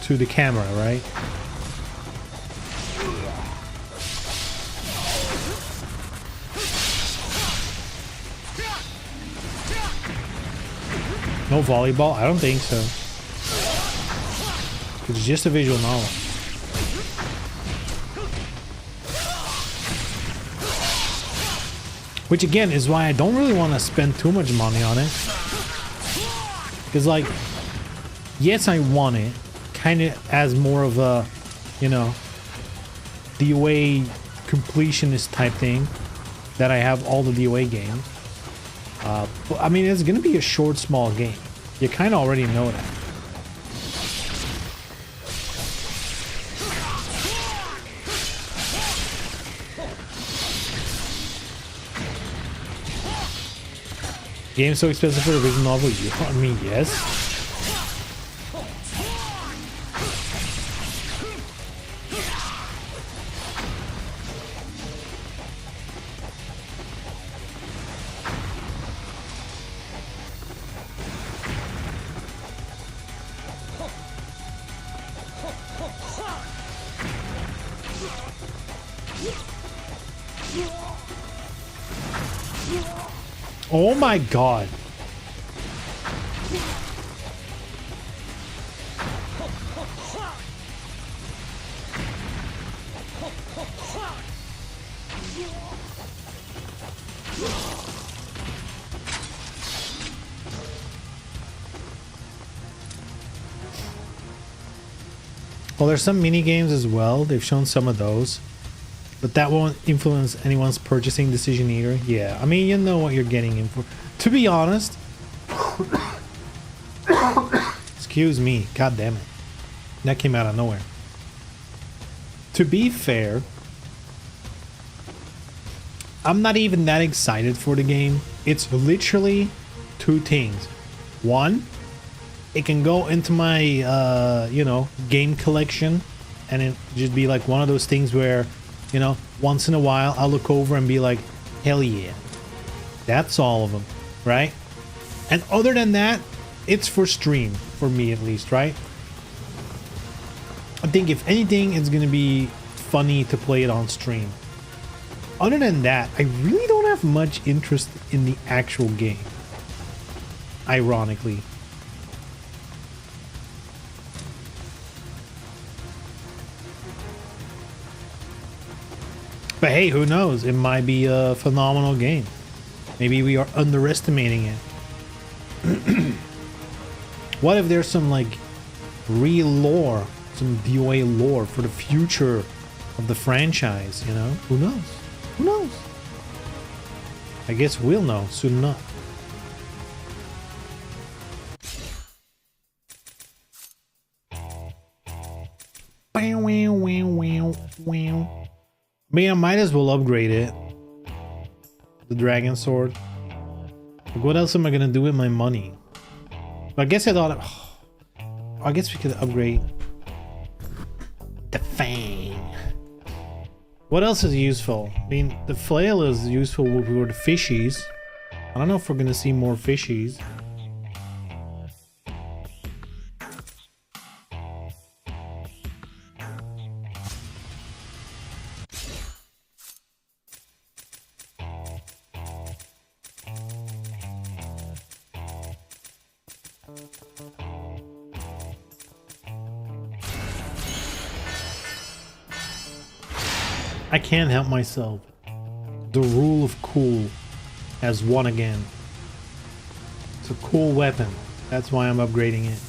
to the camera, right? No volleyball? I don't think so. It's just a visual novel. Which again is why I don't really want to spend too much money on it. Because like, yes, I want it kind of as more of a, you know, DOA completionist type thing that I have all the DOA games. But I mean, it's going to be a short, small game. You kind of already know that. Game so expensive for a visual novel? I mean, yes. Oh my god. Well, there's some mini games as well. They've shown some of those. But that won't influence anyone's purchasing decision either. Yeah, I mean, you know what you're getting in for. To be honest, excuse me, god damn it. That came out of nowhere. To be fair, I'm not even that excited for the game. It's literally two things. One, it can go into my, you know, game collection, and it just be like one of those things where, you know, once in a while I'll look over and be like, hell yeah. That's all of them, right? And other than that, it's for stream, for me at least, right? I think if anything, it's gonna be funny to play it on stream. Other than that, I really don't have much interest in the actual game. Ironically. But hey, who knows? It might be a phenomenal game. Maybe we are underestimating it. What if there's some like real lore, some DOA lore for the future of the franchise, you know? Who knows? Who knows? I guess we'll know soon enough. Wow, wow, wow, wow, wow. But yeah, I might as well upgrade it. The dragon sword. Like, what else am I gonna do with my money? I guess I thought, I guess we could upgrade the Fang. What else is useful? I mean, the flail is useful for the fishies. I don't know if we're gonna see more fishies. I can't help myself. The rule of cool has won again. It's a cool weapon. That's why I'm upgrading it.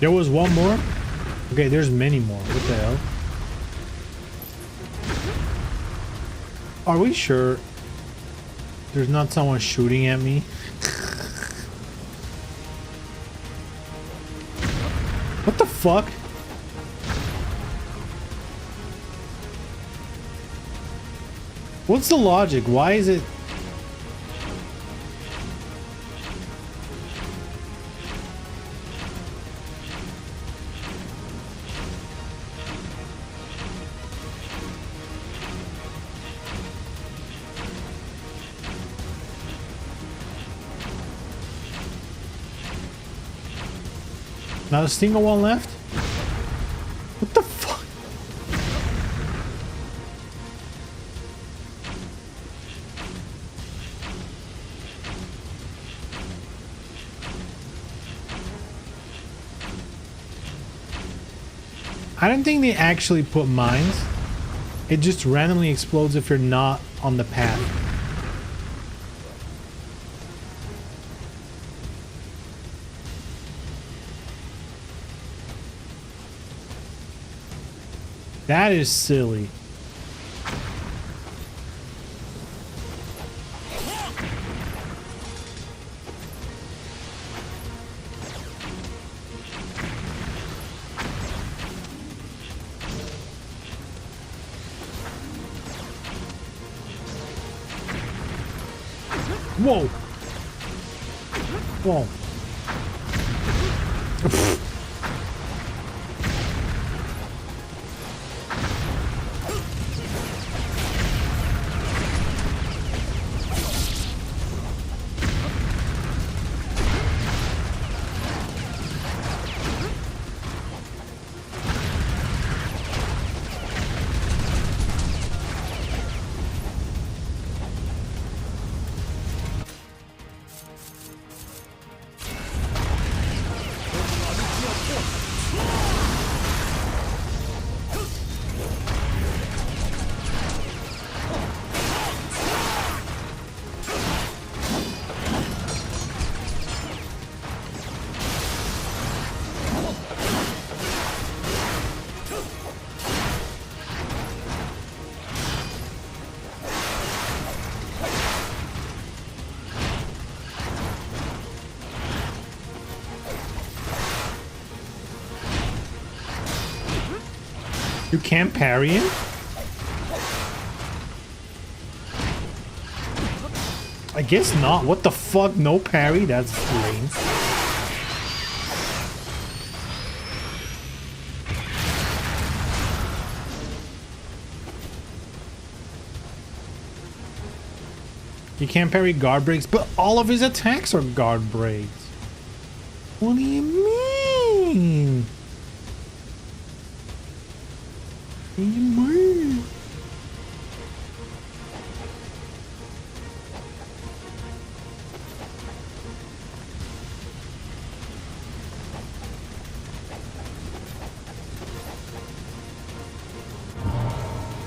There was one more? Okay, there's many more. What the hell? Are we sure there's not someone shooting at me? What the fuck? What's the logic? Why is it? Not a single one left? What the fuck? I don't think they actually put mines. It just randomly explodes if you're not on the path. That is silly. Whoa. Whoa. You can't parry him? I guess not. What the fuck? No parry? That's lame. You can't parry guard breaks, but all of his attacks are guard breaks. What do you mean? What do you mean?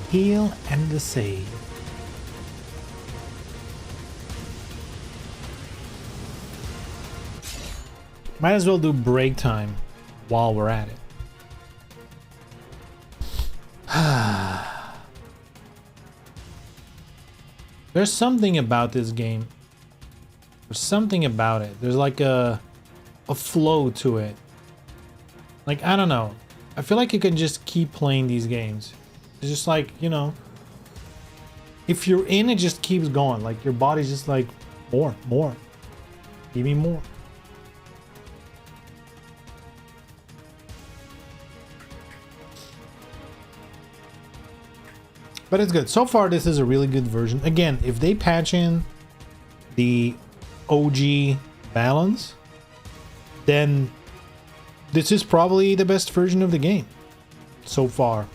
Heal and the save. Might as well do break time while we're at it. There's something about this game. There's something about it. There's like a flow to it. Like, I don't know. I feel like you can just keep playing these games. It's just like, you know, if you're in, it just keeps going. Like, your body's just like, more. Give me more. But it's good. So far, this is a really good version. Again, if they patch in the OG balance, then this is probably the best version of the game so far.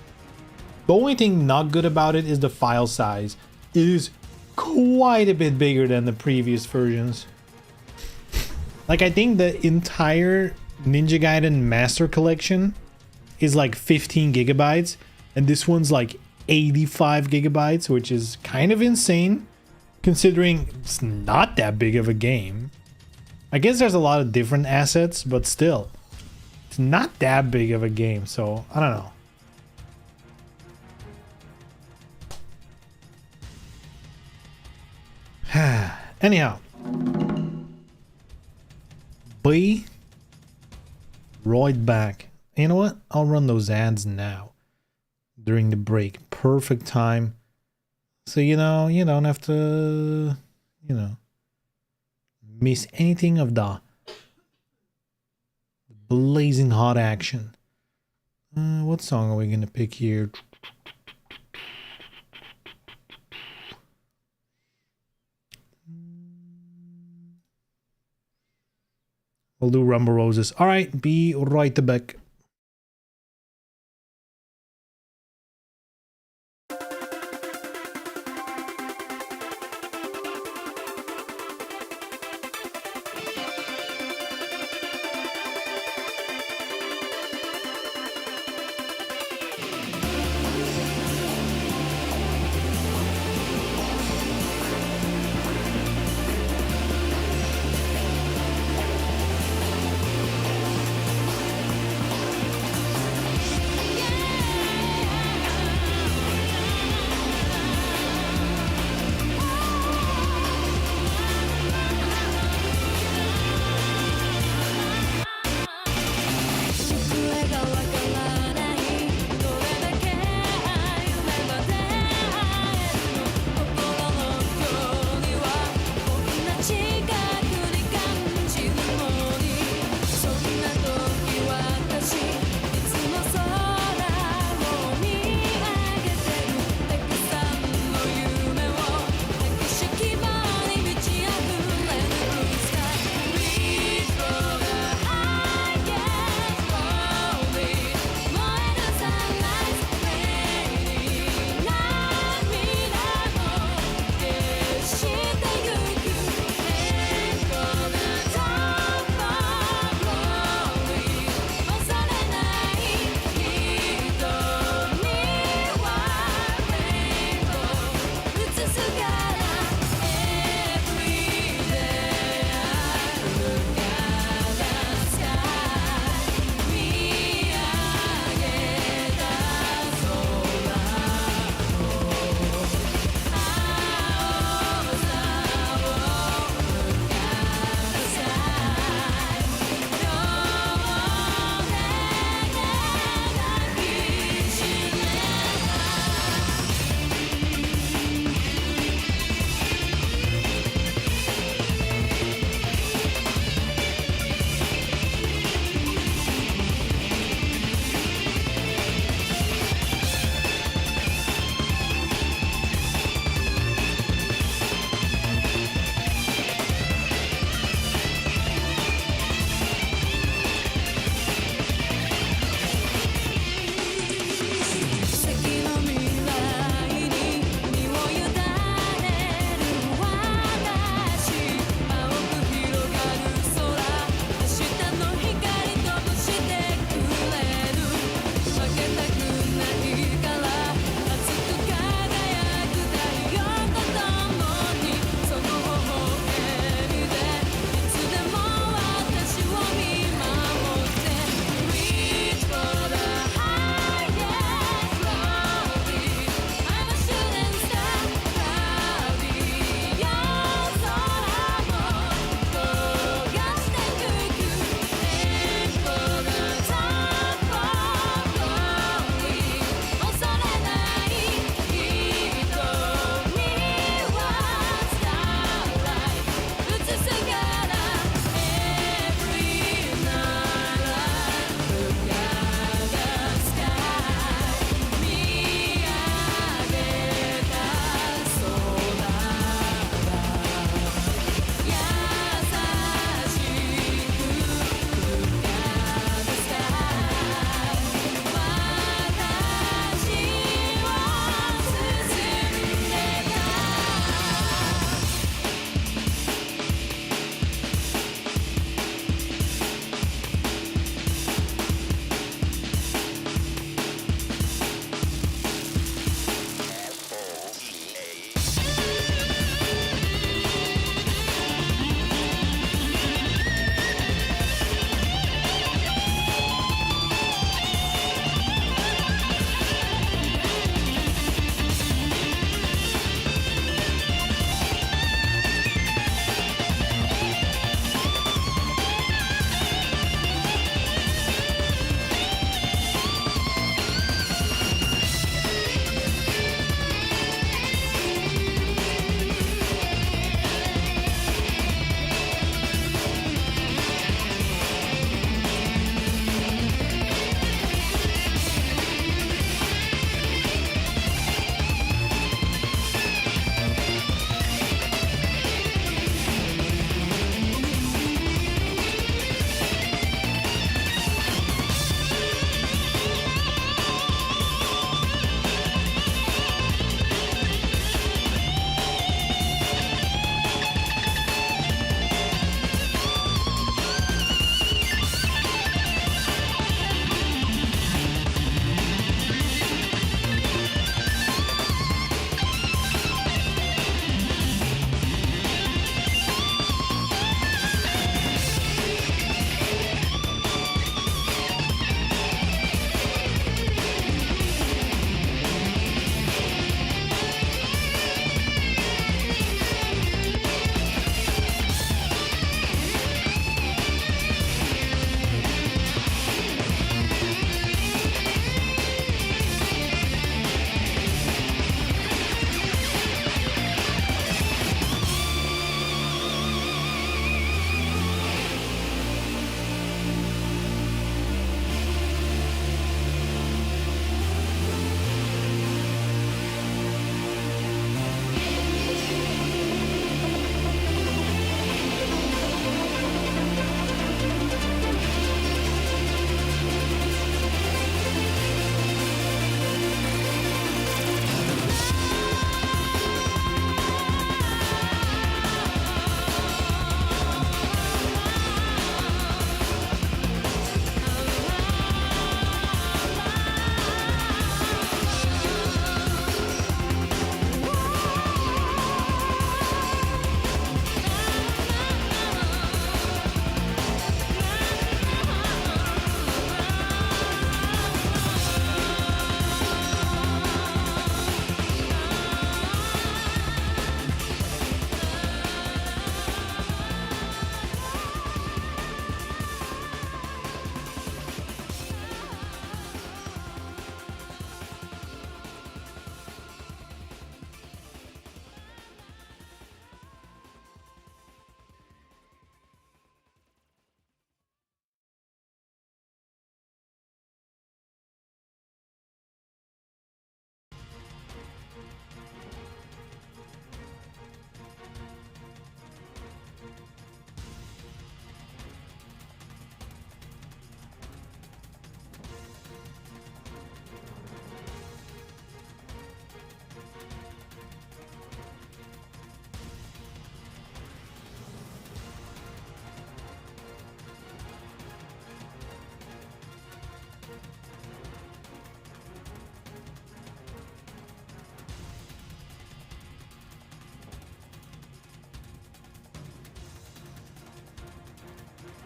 The only thing not good about it is the file size. It is quite a bit bigger than the previous versions. Like, I think the entire Ninja Gaiden Master Collection is like 15 gigabytes, and this one's like 85 gigabytes, which is kind of insane considering it's not that big of a game. I guess there's a lot of different assets, but still, it's not that big of a game, so I don't know. Anyhow. Be right back. You know what? I'll run those ads now. During the break. Perfect time. So, you know, you don't have to, you know, miss anything of the blazing hot action. What song are we going to pick here? We'll do Rumble Roses. All right, be right back.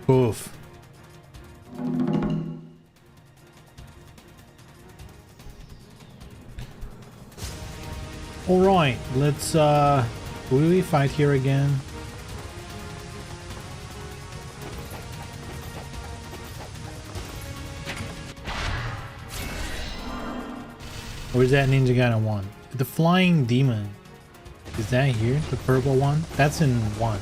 Oof. All right, let's will we fight here again? Where's that Ninja Gaiden one? The flying demon. Is that here? The purple one? That's in 1.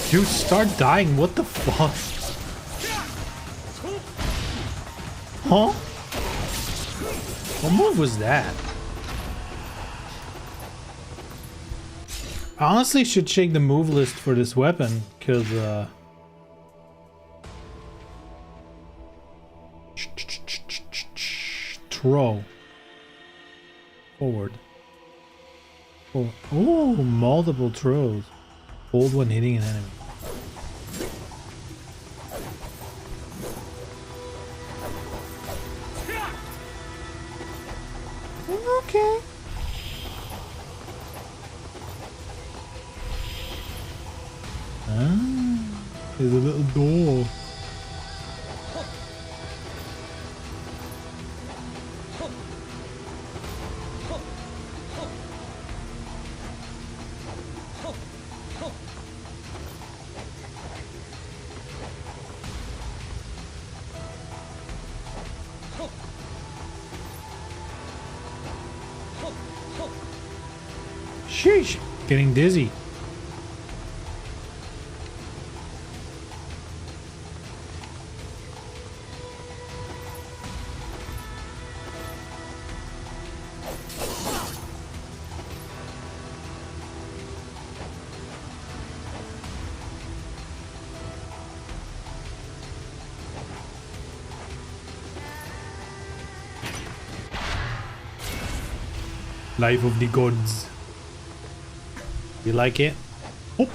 Dude, start dying. What the fuck? Huh? What move was that? I honestly should check the move list for this weapon, because throw. Forward. Oh, multiple throws. Hold when hitting an enemy. Okay. Ah, there's a little door. Sheesh, getting dizzy. Life of the gods. You like it? Oh.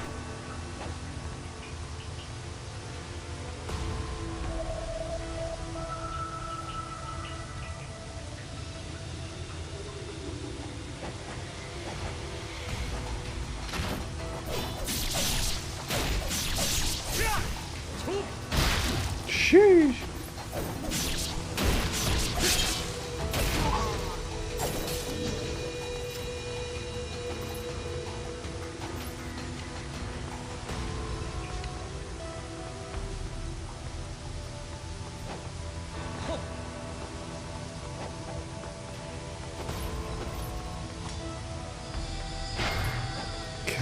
Sheesh.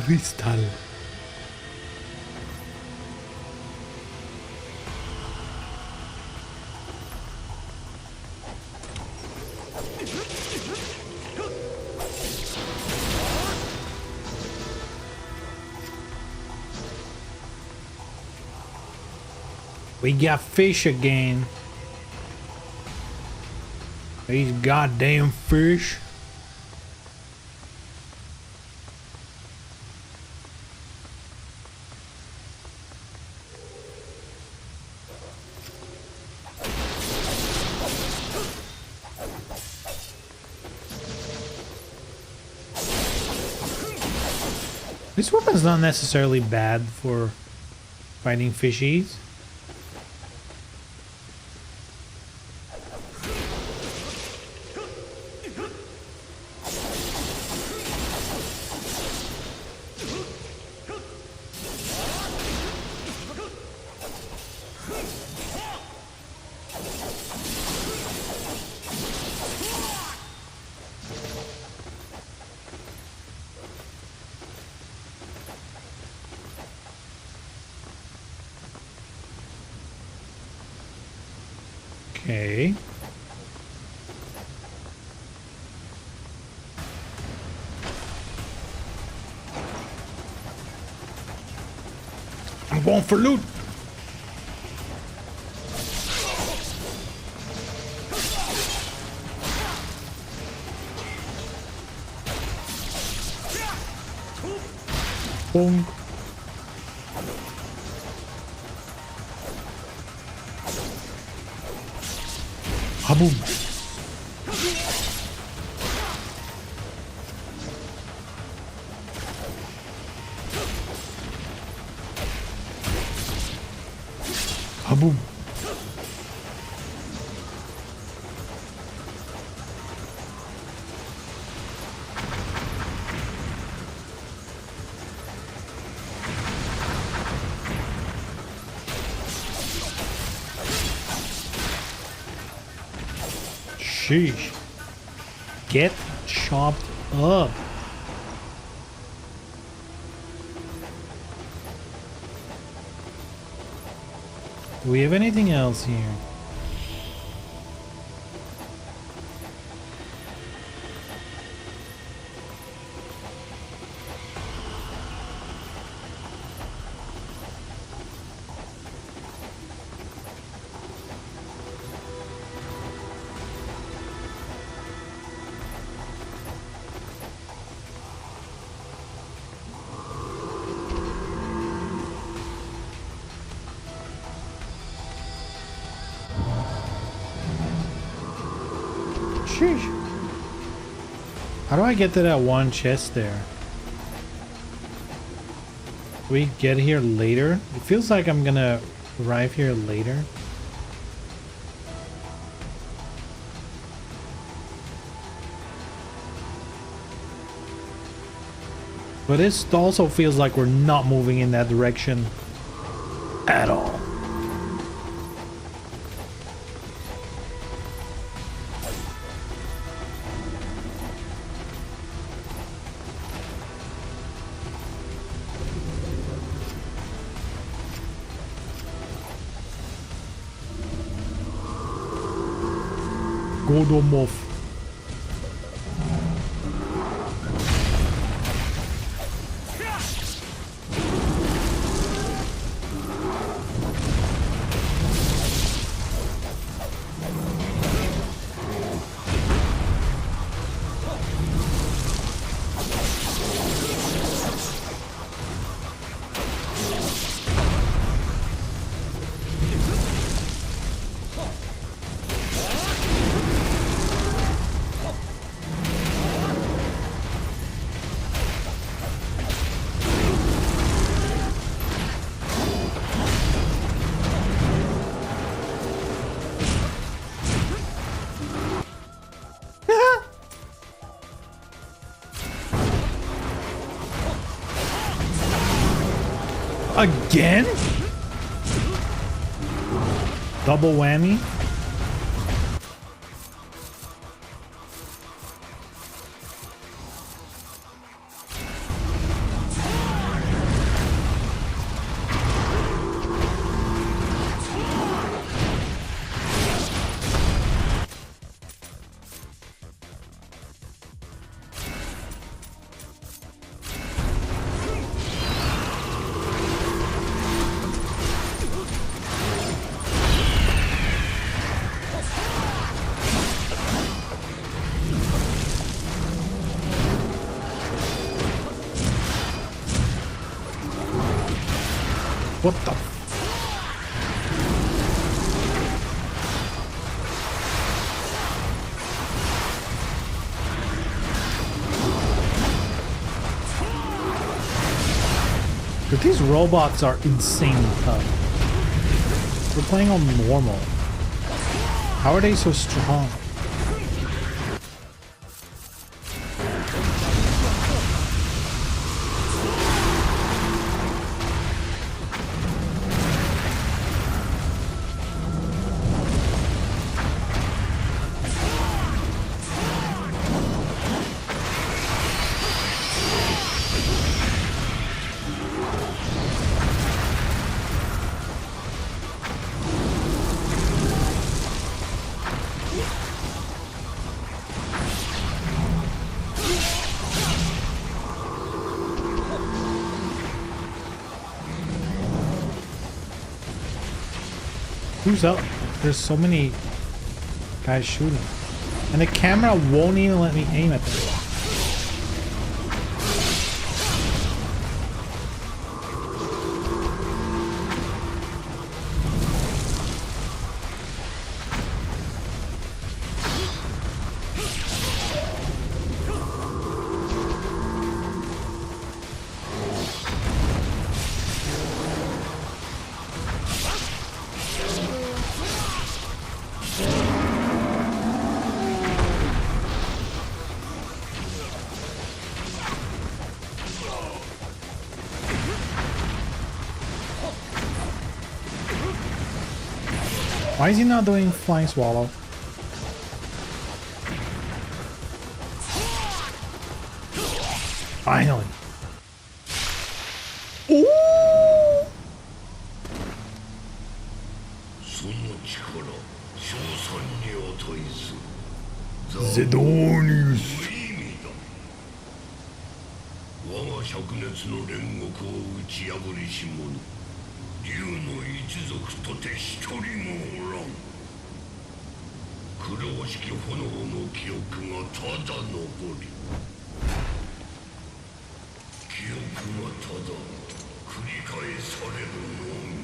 Crystal. We got fish again. These goddamn fish. This weapon's not necessarily bad for fighting fishies. Okay. I'm going for loot. Boom. Haboom. Haboom. Sheesh. Get chopped up. Do we have anything else here? Sheesh. How do I get to that one chest there? We get here later? It feels like I'm gonna arrive here later. But this also feels like we're not moving in that direction at all. Godomov. Again? Double whammy? What the? But these robots are insanely tough. We're playing on normal. How are they so strong? Who's up? There's so many guys shooting. And the camera won't even let me aim at them. Why is he not doing Flying Swallow? Finally. Ooh! その力称賛に値する Zedonius. 無意味だ我が灼熱の煉獄を打ち破りし者竜の一族とて一人もおらん黒しき炎の記憶がただ残り記憶がただ繰り返されるのみ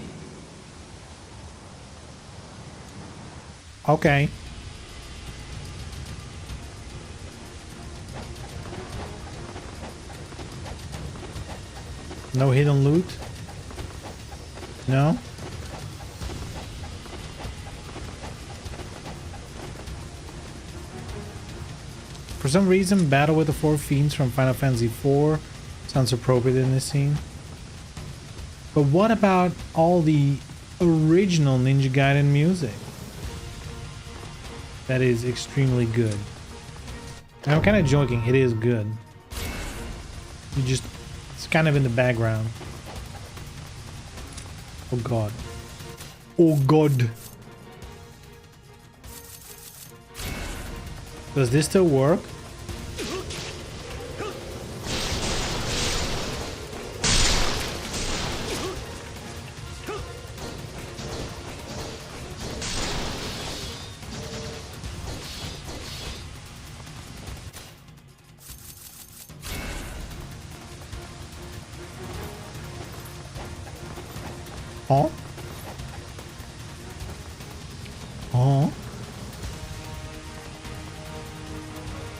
Okay. No hidden loot? No? For some reason, battle with the four fiends from Final Fantasy IV sounds appropriate in this scene. But what about all the original Ninja Gaiden music? That is extremely good. And I'm kind of joking, it is good. You just, it's kind of in the background. Oh god. Oh god. Does this still work? Oh? Oh?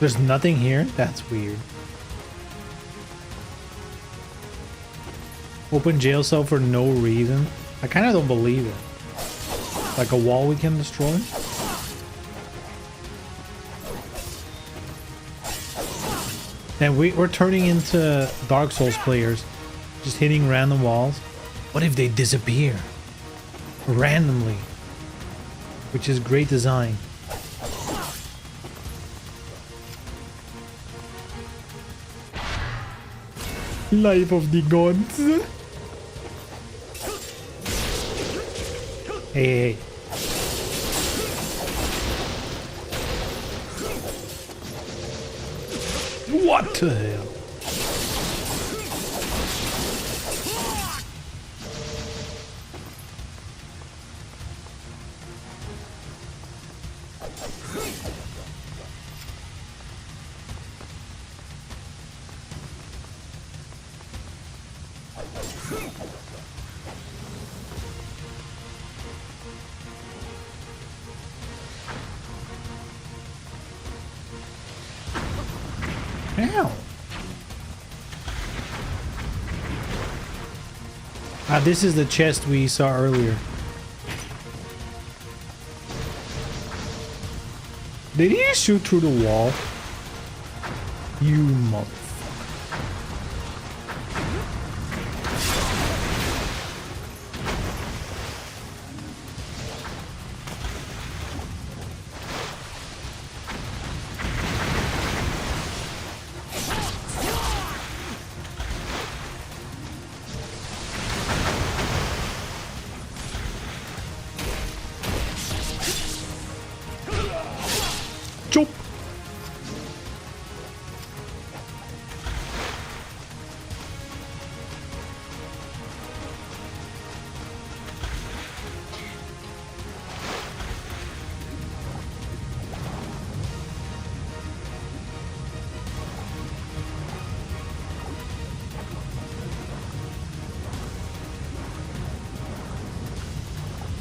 There's nothing here? That's weird. Open jail cell for no reason? I kind of don't believe it. Like a wall we can destroy? And we're turning into Dark Souls players. Just hitting random walls. What if they disappear? Randomly. Which is great design. Life of the gods. Hey, hey. What the hell? Ow. Ah, this is the chest we saw earlier. Did he shoot through the wall? You mother. Chop.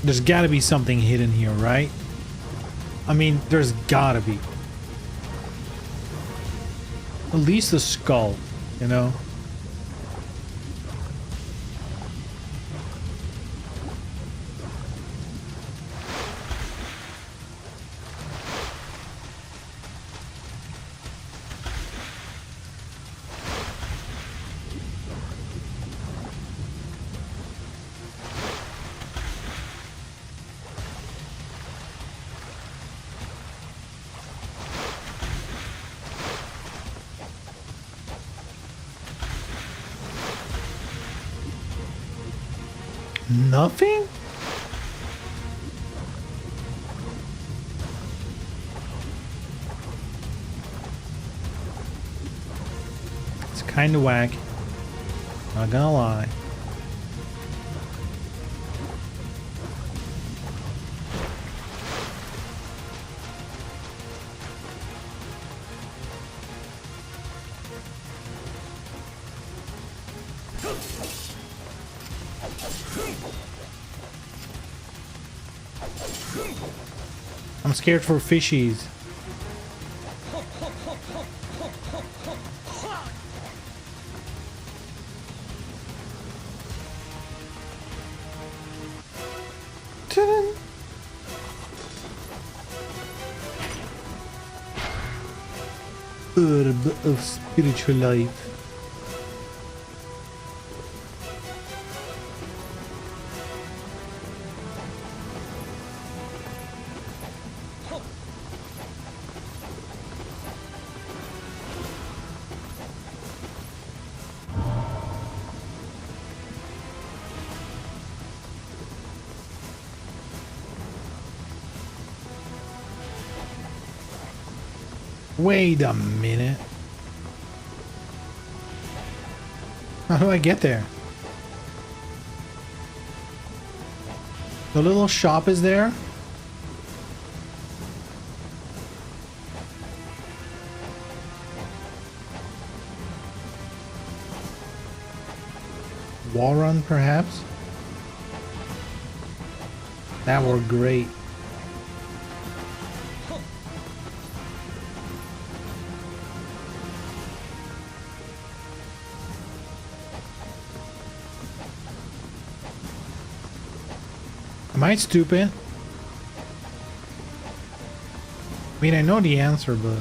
There's gotta be something hidden here, right? I mean, there's gotta be. At least a skull, you know? Nothing? It's kind of whack. Not gonna lie. I'm scared for fishies. Ta-da! Herb of spiritual life. Wait a minute. How do I get there? The little shop is there? Wall run, perhaps? That were great. Am I stupid? I mean, I know the answer, but...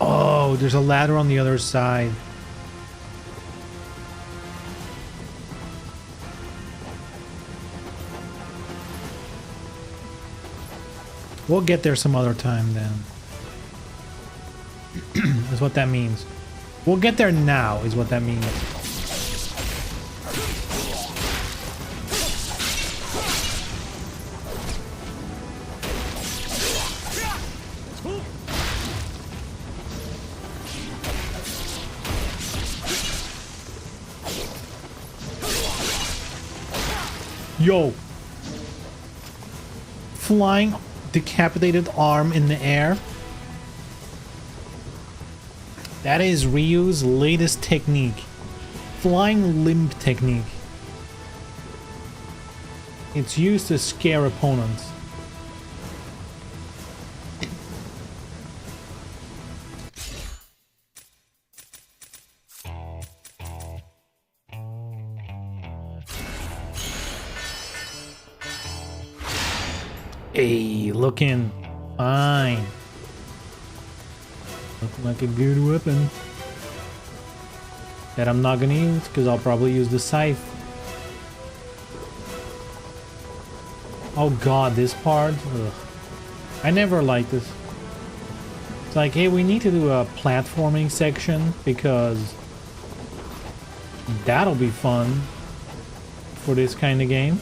Oh, there's a ladder on the other side. We'll get there some other time then. That's what that means. We'll get there now is what that means. Yo. Flying decapitated arm in the air. That is Ryu's latest technique. Flying limb technique. It's used to scare opponents. Hey, looking fine. Looking like a good weapon. That I'm not gonna use because I'll probably use the scythe. Oh god, this part. Ugh. I never liked this. It's like, hey, we need to do a platforming section because that'll be fun for this kind of game.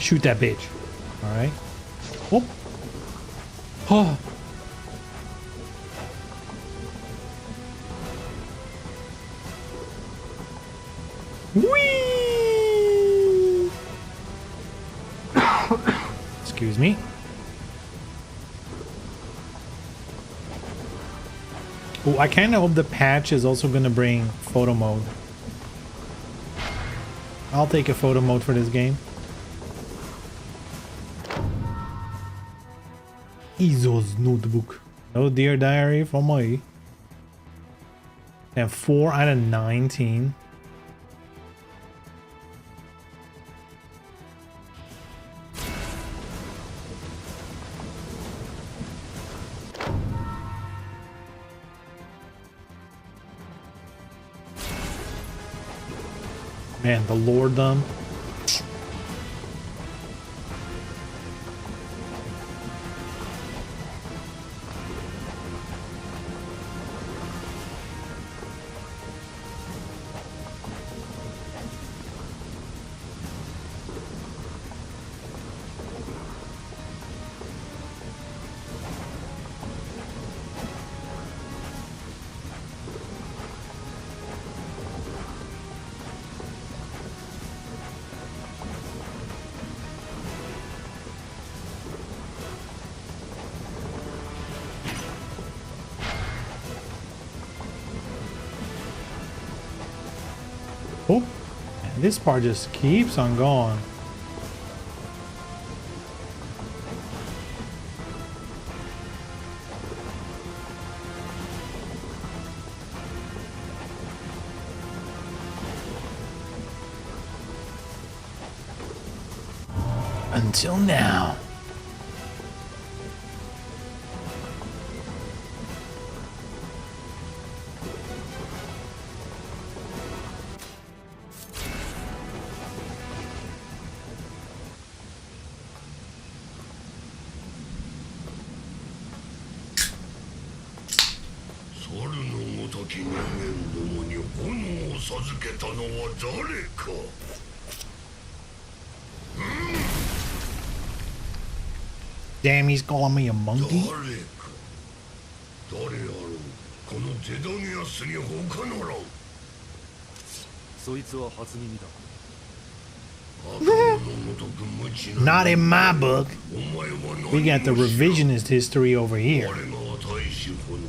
Shoot that bitch. All right. Oh. Oh. Whee! Excuse me. Oh, I kind of hope the patch is also going to bring photo mode. I'll take a photo mode for this game. Izo's notebook. No Dear Diary for me. And 4 out of 19. Man, the lorddom. Oh, and this part just keeps on going. Until now. Damn, he's calling me a monkey. 誰やろうこのゼダニアスに他ならんそいつは初耳だ Not in my book. We got the revisionist history over here. 我が与えし炎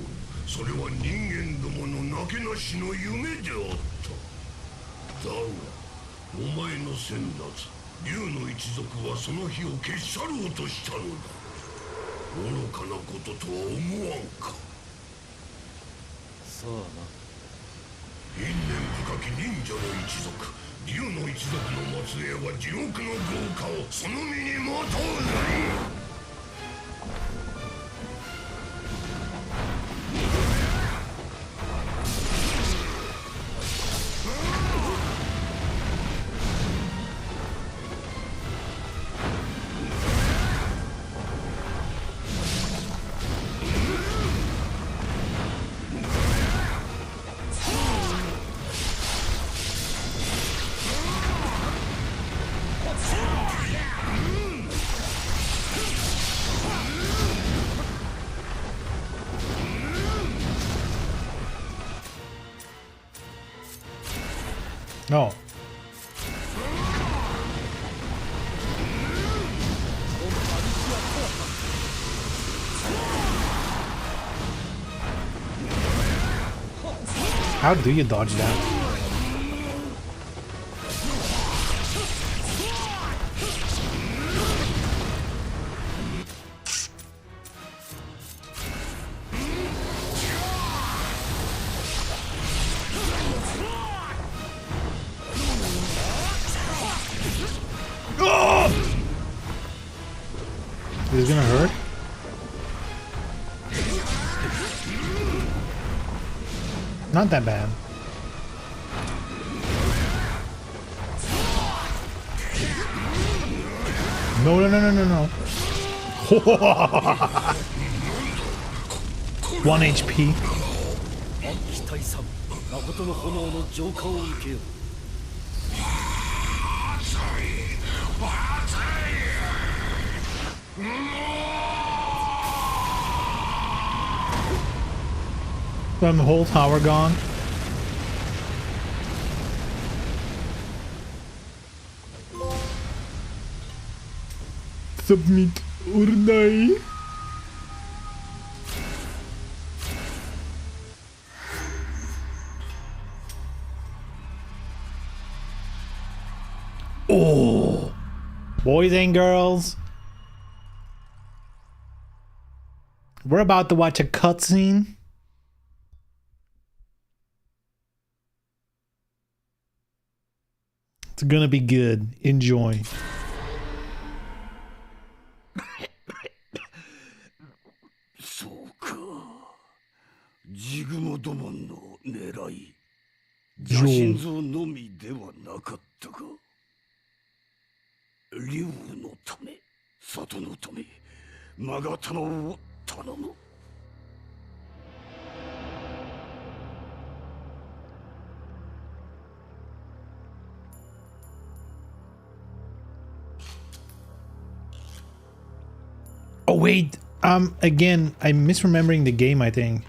それは人間どものなけなしの夢であっただがお前の先達竜の一族はその火を消し去ろうとしたのだ愚かなこととは思わんかさあな因縁深き忍者の一族竜の一族の末裔は地獄の業火をその身にまとうなり No. How do you dodge that? This is gonna hurt. Not that bad. No, no, no, no, no, no. 1 HP. 期待さん誠の炎の浄化を受けよう Then the whole tower gone. Submit or die. Oh, boys and girls, we're about to watch a cutscene. It's gonna be good. Enjoy. そうか。ジグモドモンの狙い。ジョー邪神像のみではなかったか。竜のため、里のため、マガタマを頼む。Oh wait, again, I'm misremembering the game, I think.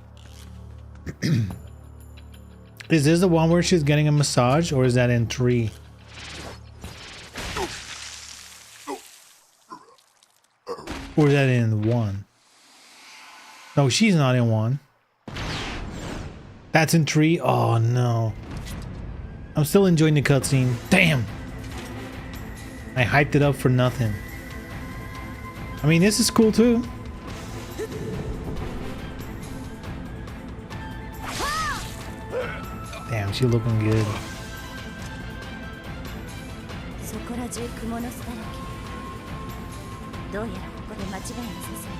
Is this the one where she's getting a massage, or is that in 3? Or is that in 1? No, she's not in 1. That's in 3? Oh no. I'm still enjoying the cutscene. Damn! I hyped it up for nothing. I mean, this is cool too. Damn, she looking good. そこら中蜘蛛の巣だらけ。どうやらここで間違いなさそう。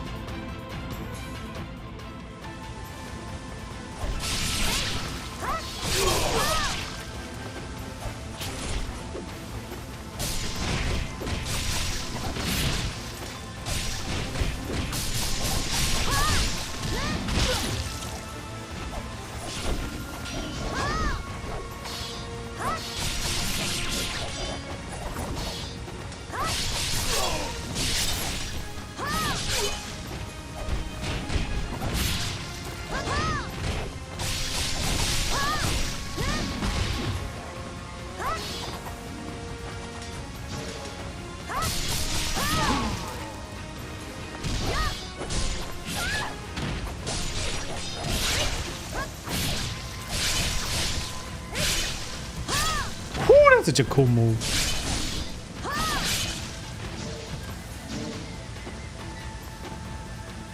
That's such a cool move.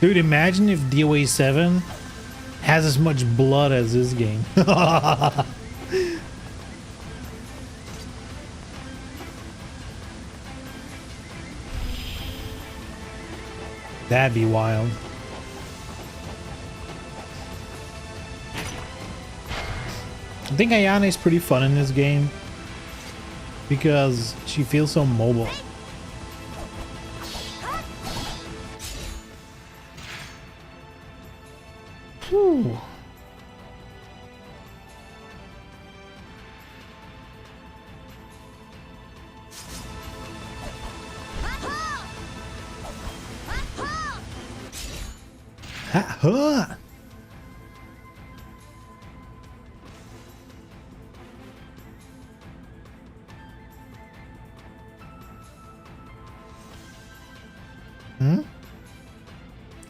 Dude, imagine if DOA 7 has as much blood as this game. That'd be wild. I think Ayane is pretty fun in this game because she feels so mobile. Whew. Ha, huh.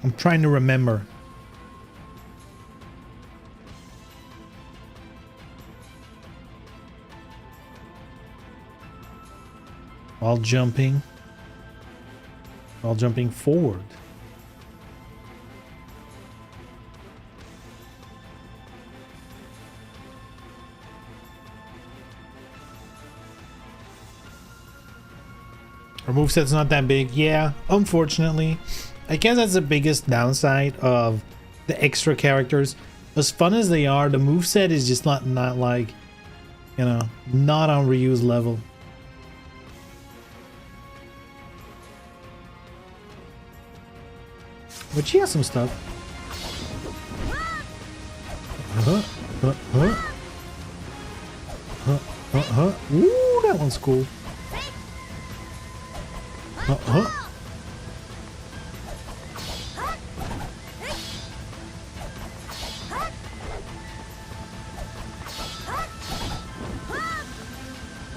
I'm trying to remember. while jumping forward. Our moveset's not that big. Yeah, unfortunately. I guess that's the biggest downside of the extra characters. As fun as they are, the moveset is just not like, you know, not on Ryu's level. But she has some stuff. Ooh, that one's cool. Ho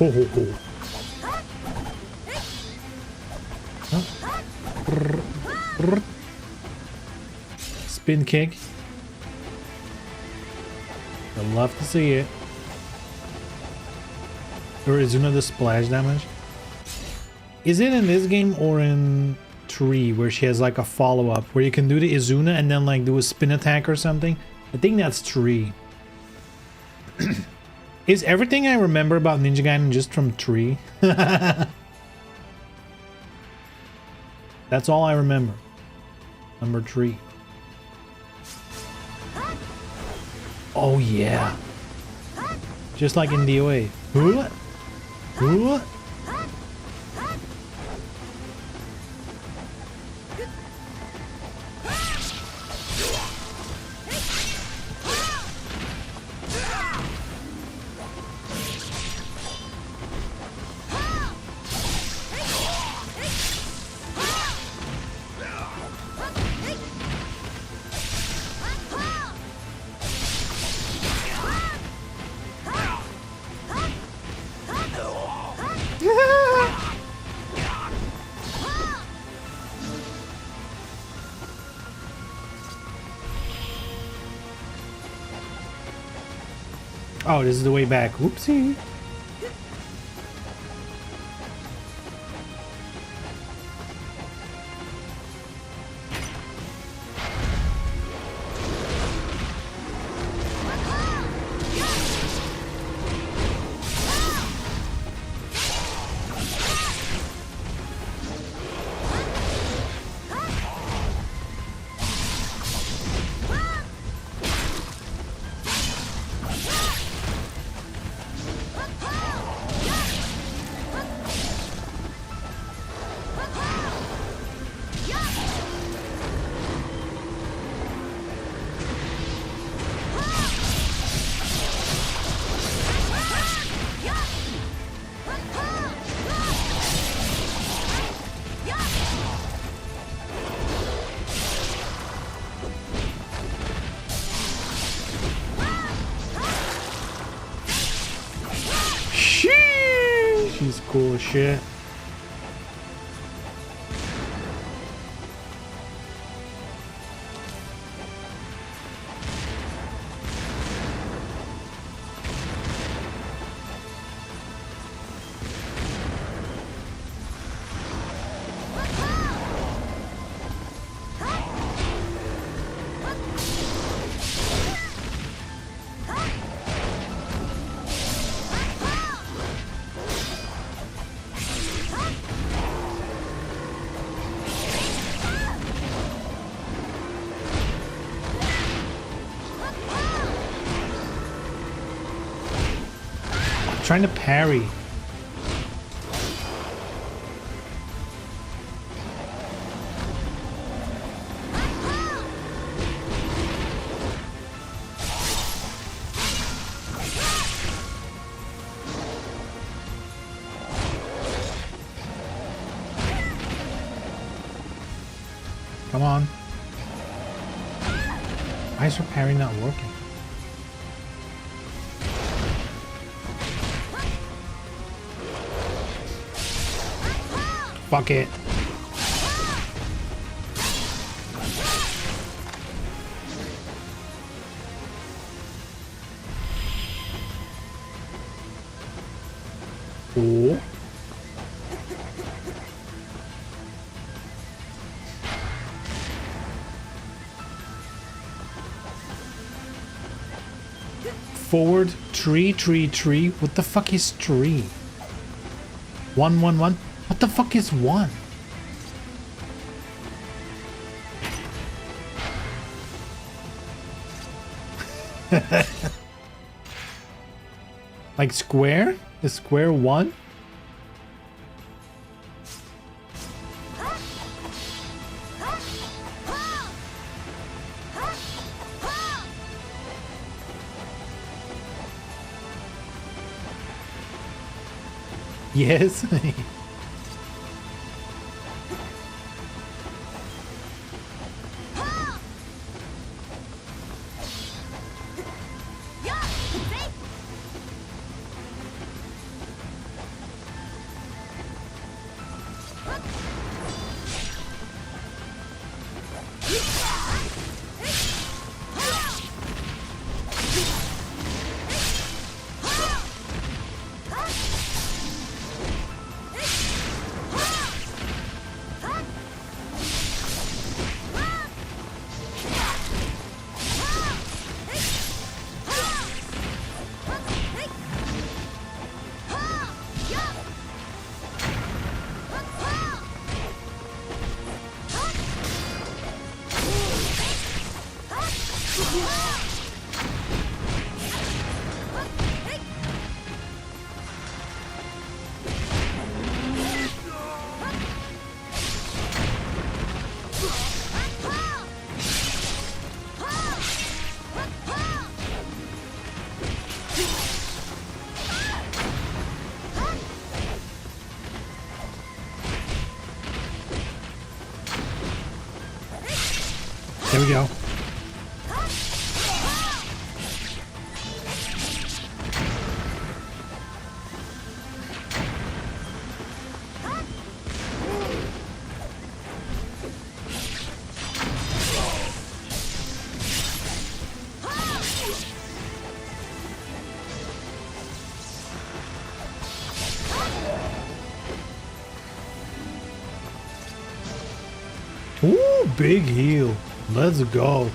ho ho. Spin kick. I'd love to see it. Or Izuna the splash damage. Is it in this game or in 3 where she has like a follow-up where you can do the Izuna and then like do a spin attack or something? I think that's 3. Is everything I remember about Ninja Gaiden just from 3? That's all I remember. Number 3. Oh yeah. Just like in DOA. Huh? Huh? Oh, this is the way back. Whoopsie. She's cool as shit. Trying to parry. Come on. Why is her parry not working? Fuck it. Oh. forward, 3, 3, 3. What the fuck is 3? 1, 1, 1. What the fuck is 1? Like square? Is square 1? Yes. There we go. Ooh, big heal. Let's go.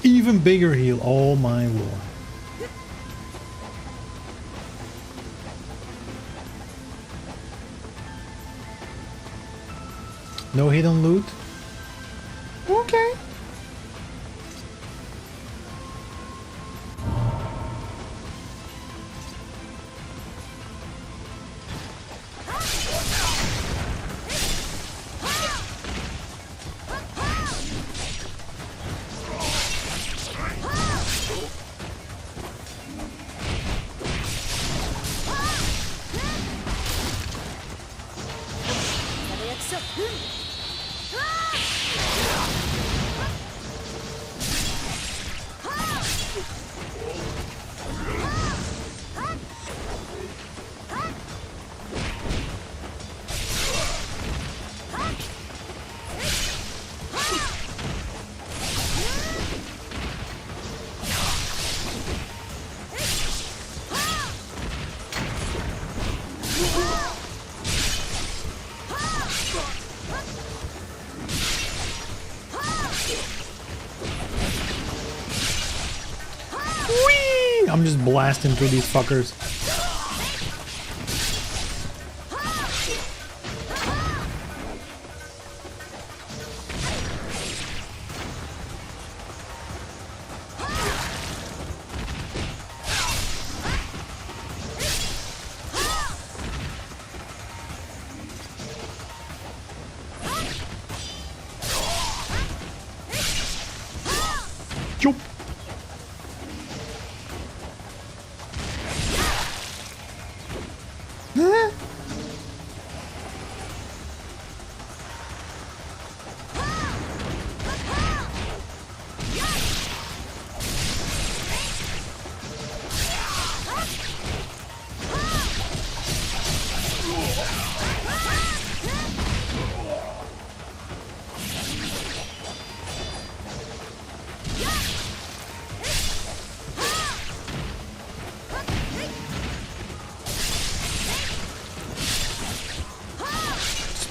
Even bigger heal. Oh my lord. No hidden loot? Okay. Whee! I'm just blasting through these fuckers. Choop. Huh?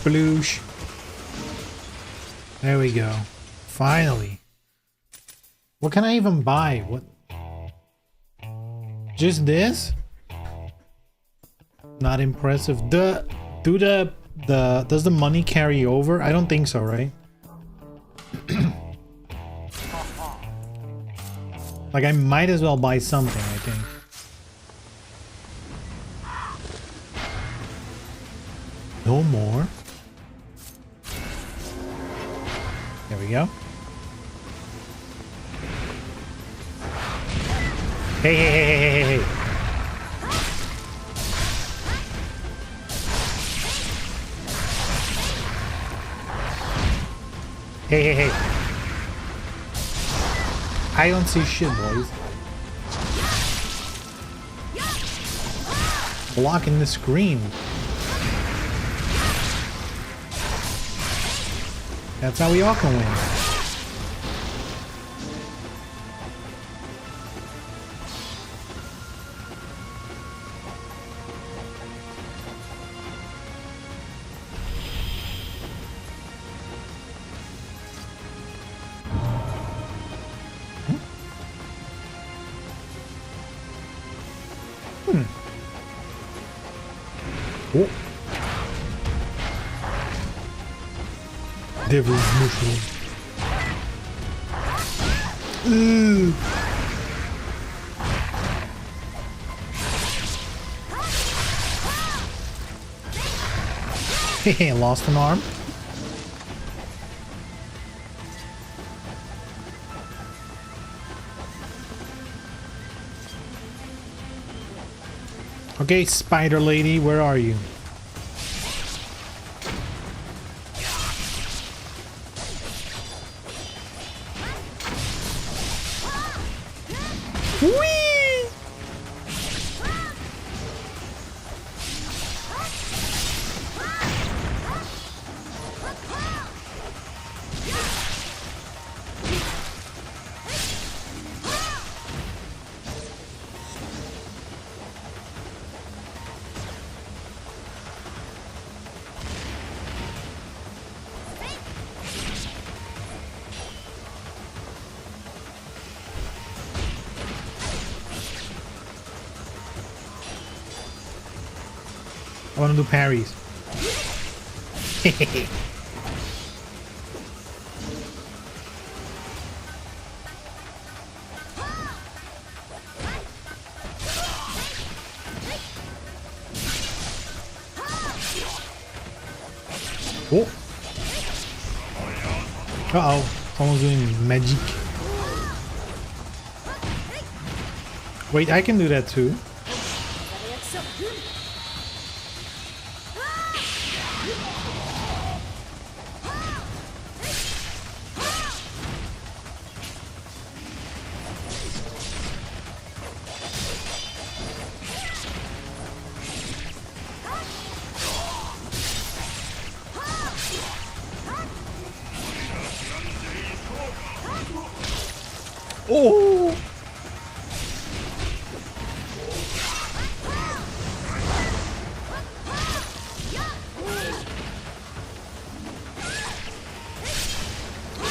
Sploosh. There we go. Finally. What can I even buy? What? Just this? Not impressive. Does the money carry over? I don't think so, right? Like, I might as well buy something, I think. No more. There we go. Hey, hey, hey, hey, hey, hey. Hey, hey, hey. I don't see shit, boys. Blocking the screen. That's how we all can win. Oh. Devil's mushroom. Ooh. Hey, lost an arm. Okay, spider lady, where are you? Whee! I want to do parries. Oh. Uh-oh. Someone's doing magic. Wait, I can do that too. Oh!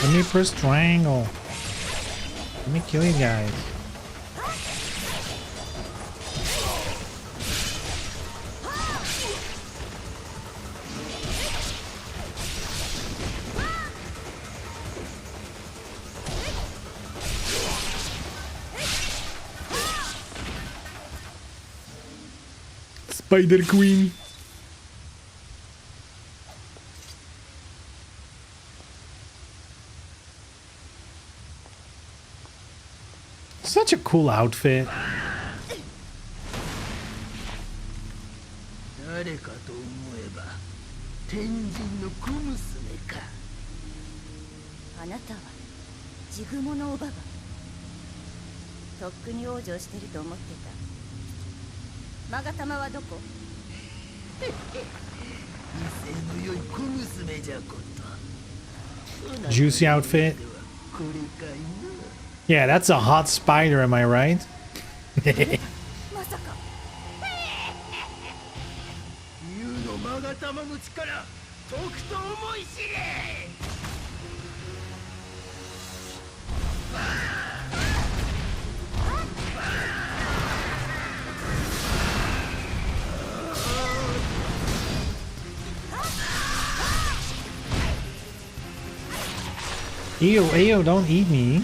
Let me press triangle. Let me kill you guys. Spider Queen. Such a cool outfit. 誰かと思えば天神の小娘か。あなたはジグモのおばば。とっくに往生してると思ってた。マガタマはどこ？威勢の良い小娘じゃこと。 Juicy outfit. これかいな。 Yeah, that's a hot spider, am I right? まさか。竜のマガタマの力解 Ew, ew, don't eat me.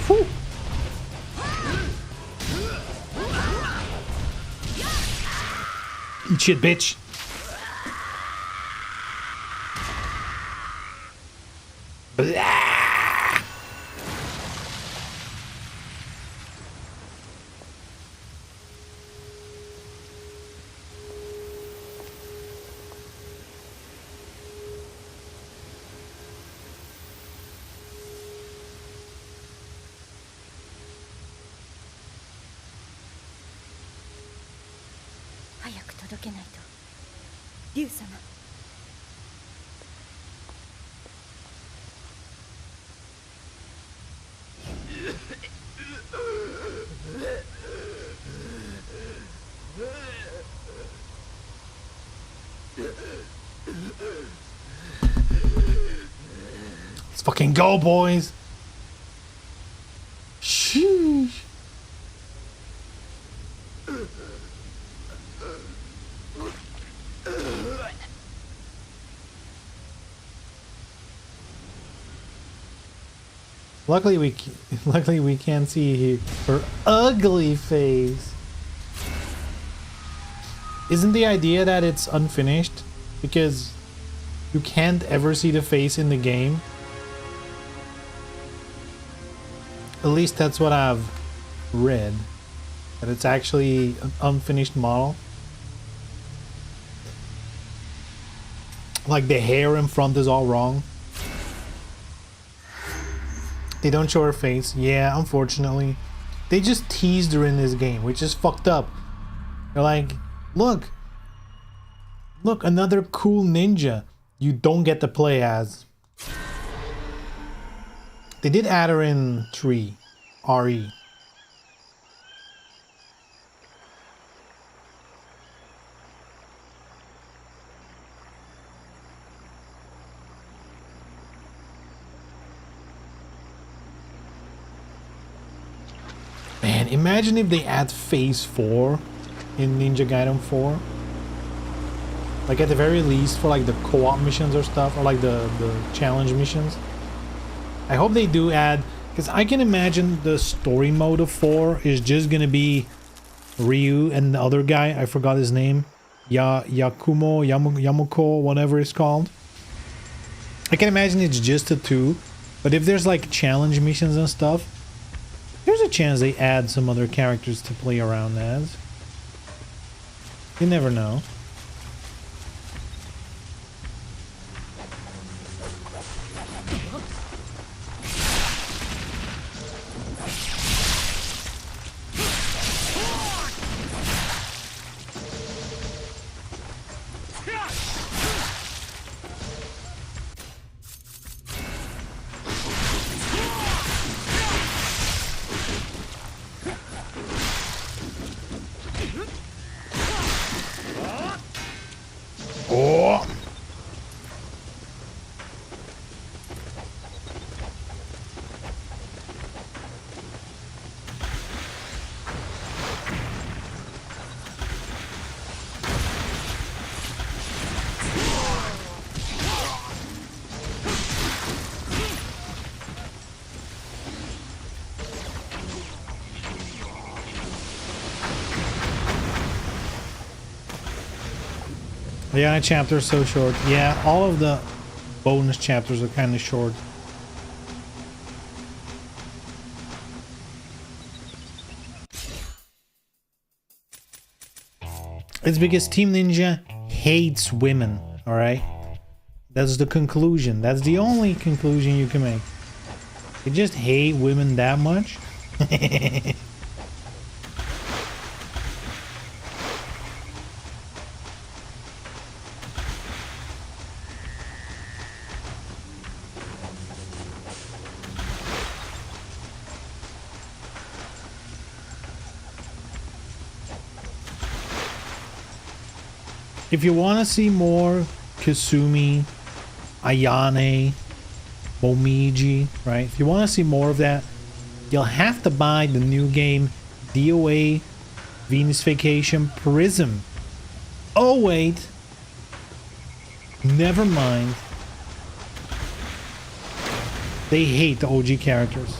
Whew. Eat shit, bitch. Blah. Let's fucking go, boys. Sheesh. Luckily we can't see her ugly face. Isn't the idea that it's unfinished because you can't ever see the face in the game? At least that's what I've read, that it's actually an unfinished model. Like the hair in front is all wrong. They don't show her face. Yeah, unfortunately. They just teased her in this game, which is fucked up. They're like, look, another cool ninja you don't get to play as. They did add her in 3, RE. Man, imagine if they add Phase 4 in Ninja Gaiden 4. Like at the very least for like the co-op missions or stuff, or like the challenge missions. I hope they do add, because I can imagine the story mode of 4 is just gonna be Ryu and the other guy, I forgot his name. Yamuko, whatever it's called. I can imagine it's just the two, but if there's like challenge missions and stuff, there's a chance they add some other characters to play around as. You never know. Oh! Yeah, chapter's so short. Yeah, all of the bonus chapters are kind of short. It's because Team Ninja hates women, alright? That's the conclusion. That's the only conclusion you can make. They just hate women that much? If you want to see more Kasumi, Ayane, Momiji, right? If you want to see more of that, you'll have to buy the new game DOA Venus Vacation Prism. Oh wait, never mind. They hate the OG characters.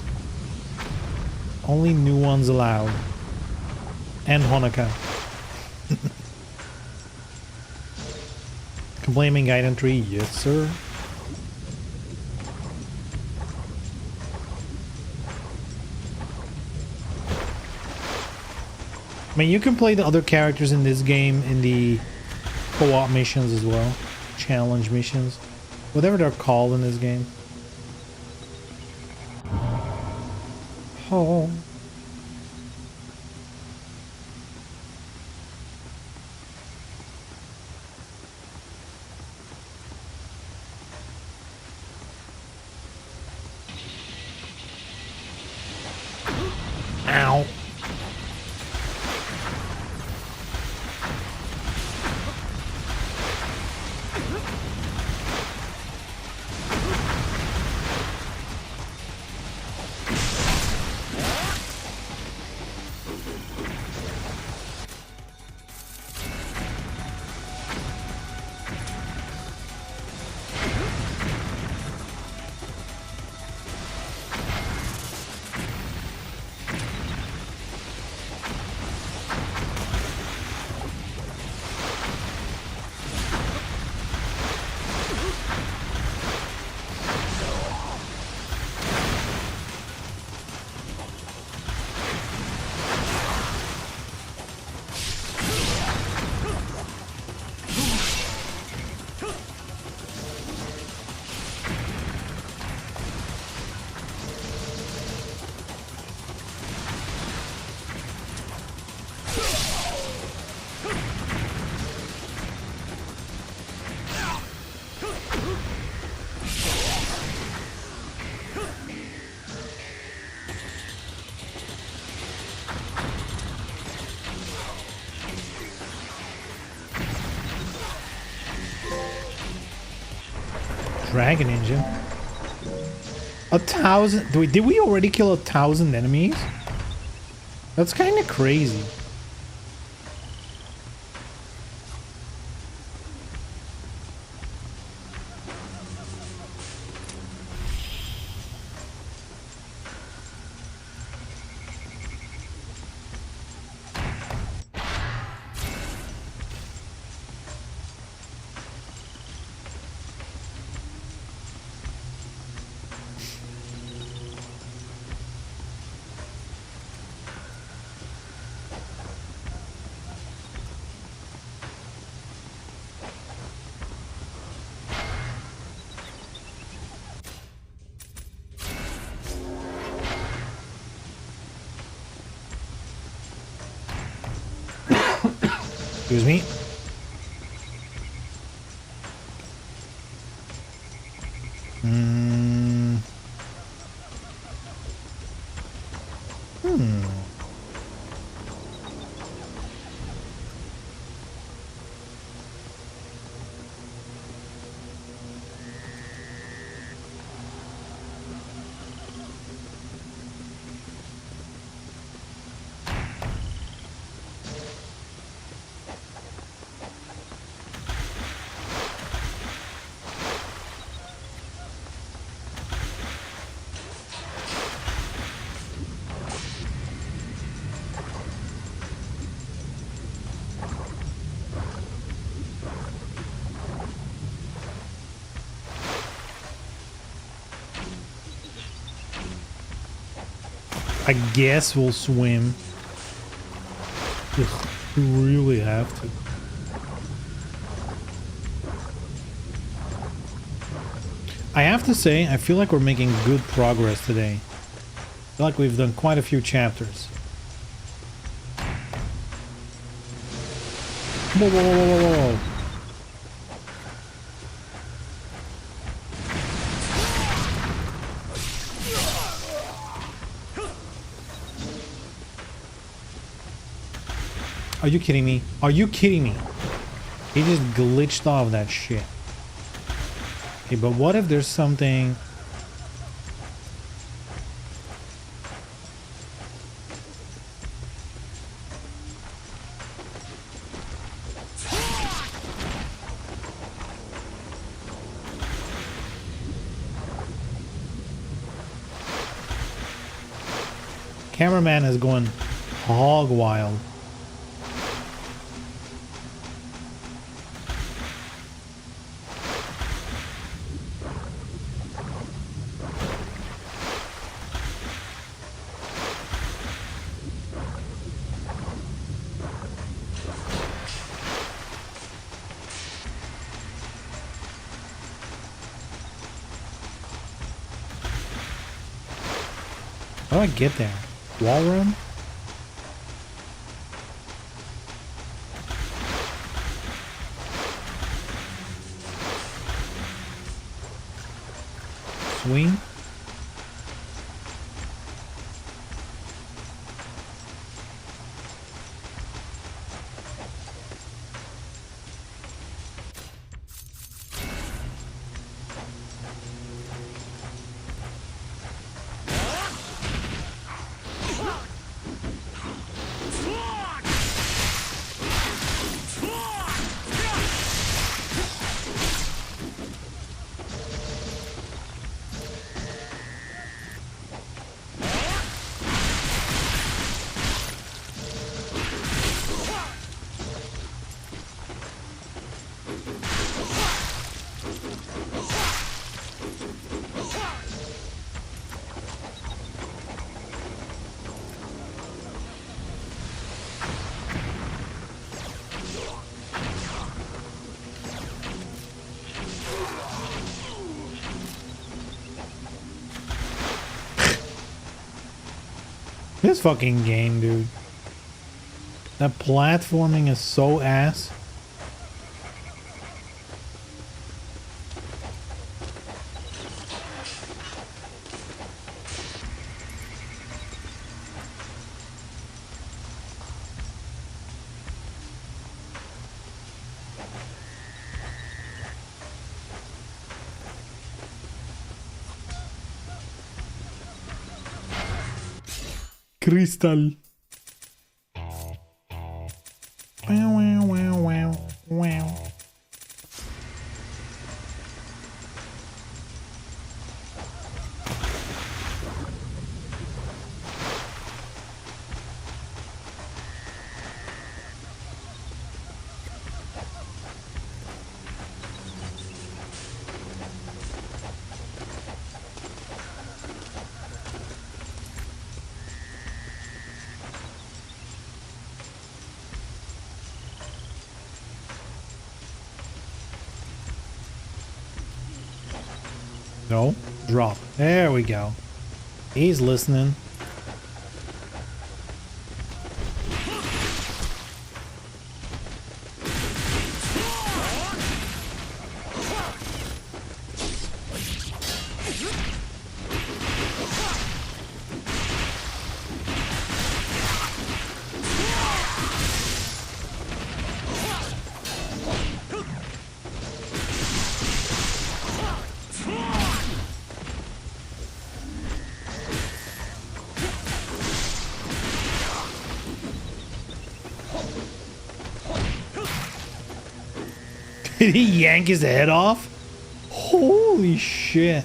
Only new ones allowed. And Honoka. Complaining Gaiden Tree, yes sir. I mean, you can play the other characters in this game in the co-op missions as well. Challenge missions. Whatever they're called in this game. Oh. Ow. Dragon Engine. 1,000. Did we already kill 1,000 enemies? That's kind of crazy. Excuse me. I guess we'll swim. Ugh, we really have to. I have to say, I feel like we're making good progress today. I feel like we've done quite a few chapters. Whoa, whoa, whoa, whoa, whoa, whoa. Are you kidding me? Are you kidding me? He just glitched off that shit. Okay, but what if there's something... Cameraman is going hog wild. How do I get there? Wall run? Swing? This fucking game, dude. That platforming is so ass. Crystal. Wow, wow, wow, wow, wow. No, drop. There we go. He's listening. Did he yank his head off? Holy shit.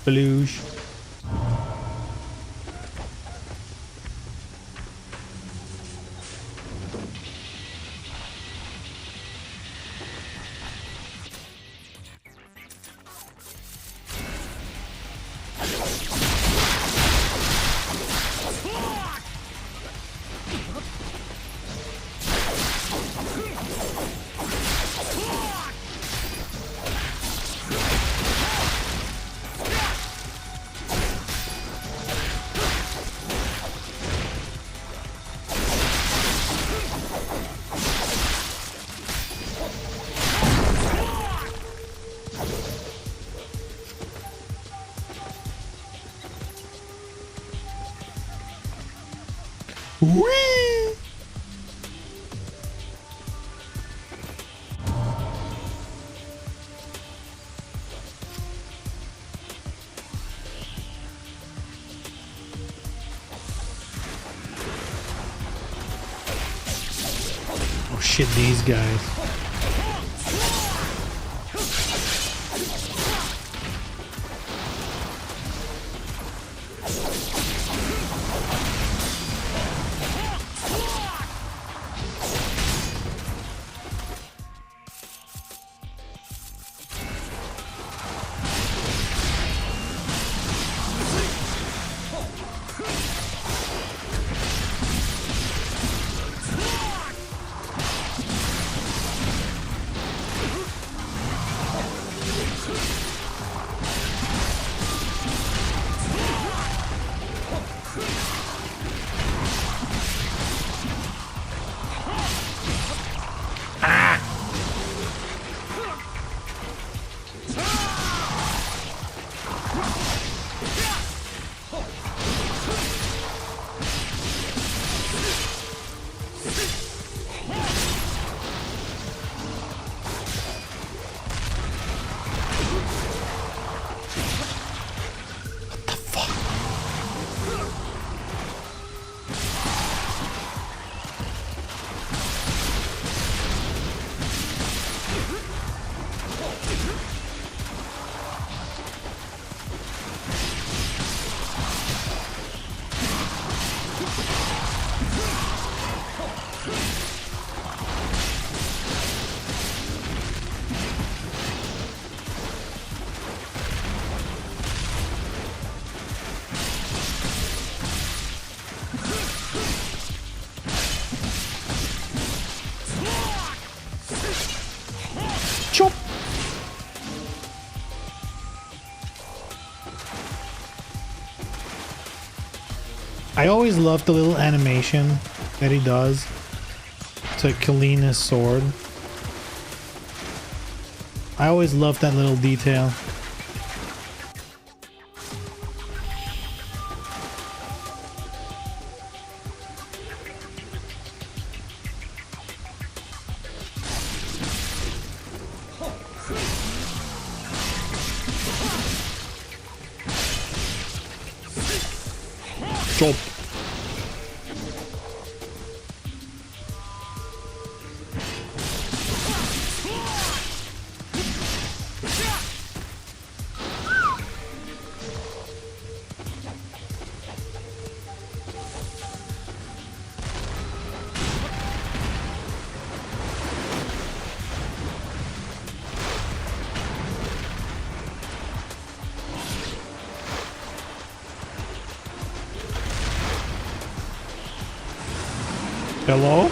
Sploosh. Whee! Oh shit, these guys. Chop. I always love the little animation that he does to Kalina's sword. I always love that little detail. Chop. Hello?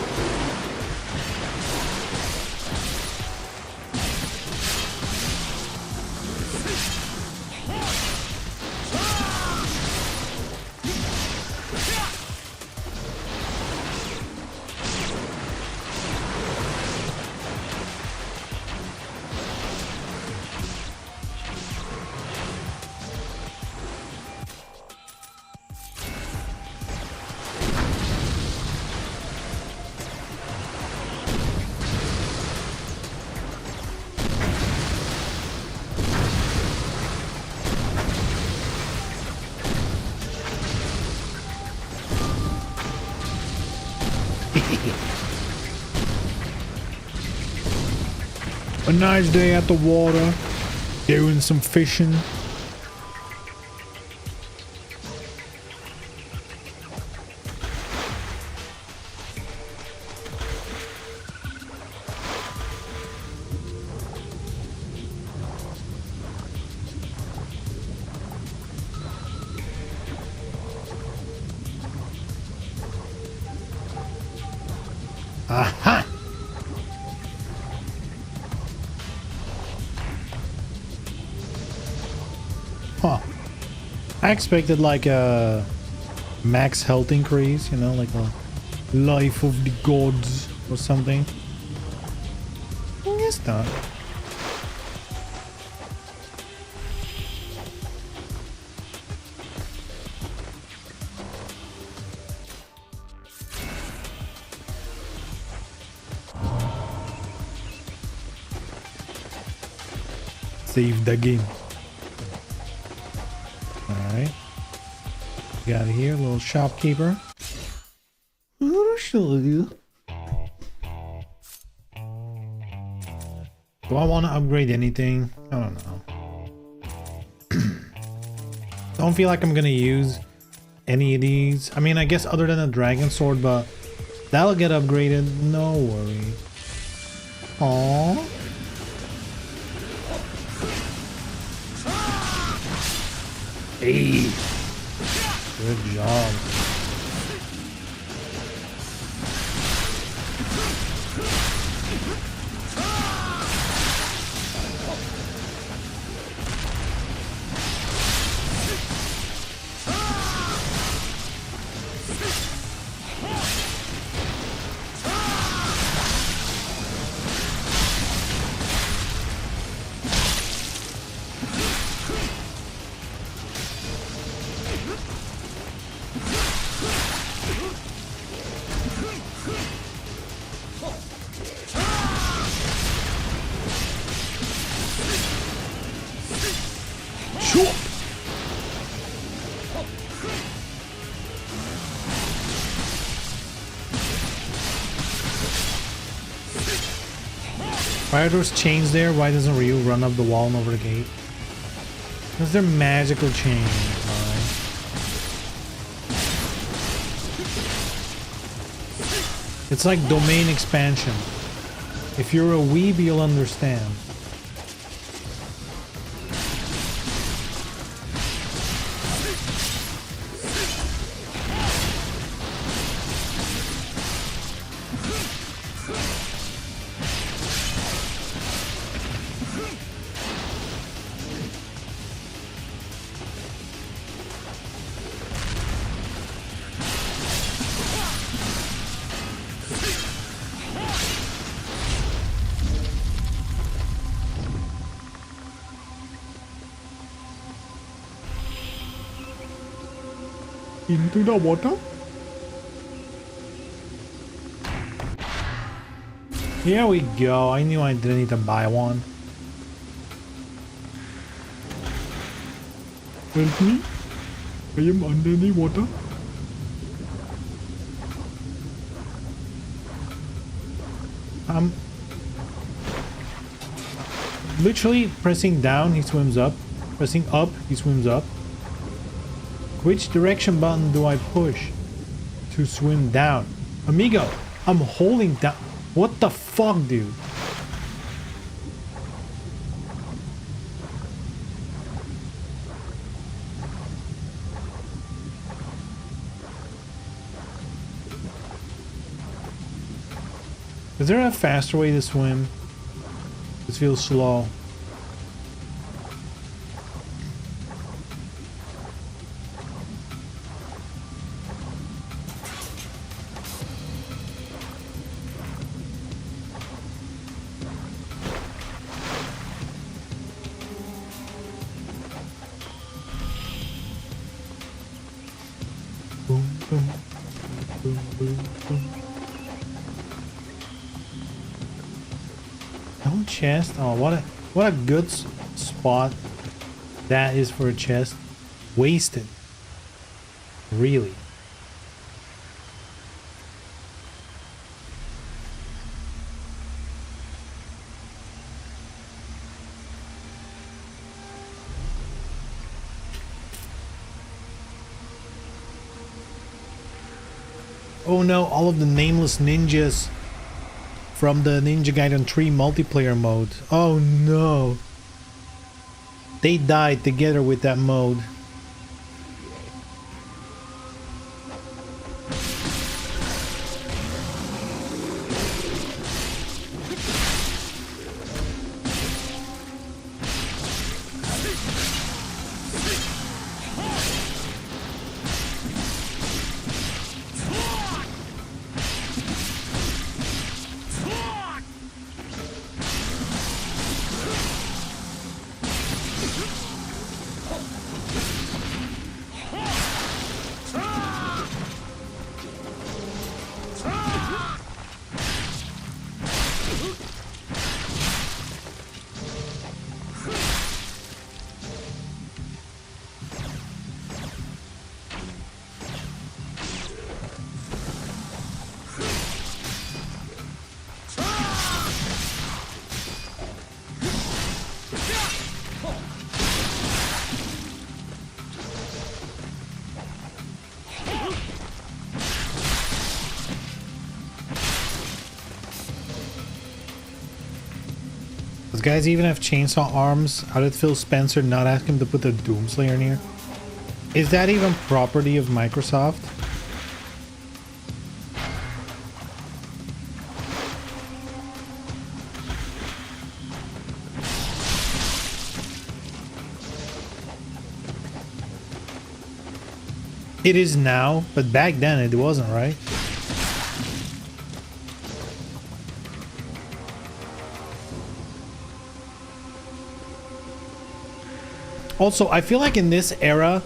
A nice day at the water, doing some fishing. Aha! Huh. I expected like a max health increase, you know, like a life of the gods or something. It's not. Save the game. Alright. Got here, little shopkeeper. I'll show you. Do I want to upgrade anything? I don't know. Don't feel like I'm gonna use any of these. I mean, I guess other than a dragon sword, but that'll get upgraded. No worries. Aww. Hey. Good job. Why are those chains there? Why doesn't Ryu run up the wall and over the gate? Because they're magical chains, alright? It's like domain expansion. If you're a weeb, you'll understand. Into the water? Here we go. I knew I didn't need to buy one. Help me? I am under the water. I'm literally pressing down, he swims up. Pressing up, he swims up. Which direction button do I push to swim down? Amigo, I'm holding down. What the fuck, dude? Is there a faster way to swim? This feels slow. No chest. Oh, what a good spot that is for a chest. Wasted. Really. Oh no, all of the nameless ninjas from the Ninja Gaiden 3 multiplayer mode. Oh no. They died together with that mode. Those guys even have chainsaw arms. How did Phil Spencer not ask him to put the Doomslayer in here? Is that even property of Microsoft? It is now, but back then it wasn't, right? Also, I feel like in this era,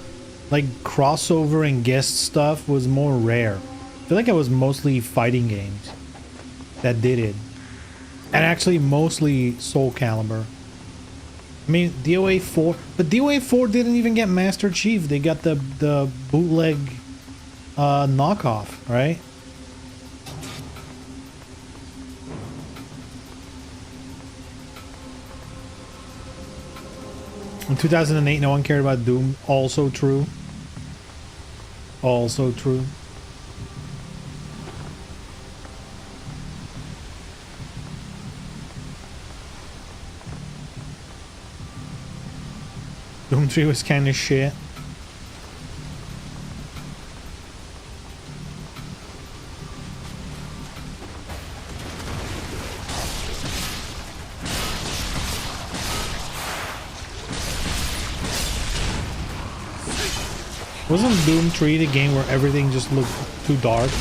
like crossover and guest stuff was more rare. I feel like it was mostly fighting games that did it. And actually mostly Soul Calibur. I mean, DOA 4, but DOA 4 didn't even get Master Chief. They got the bootleg knockoff, right? In 2008, no one cared about Doom. Also true. Also true. Doom 3 was kind of shit. Wasn't Doom 3 the game where everything just looked too dark?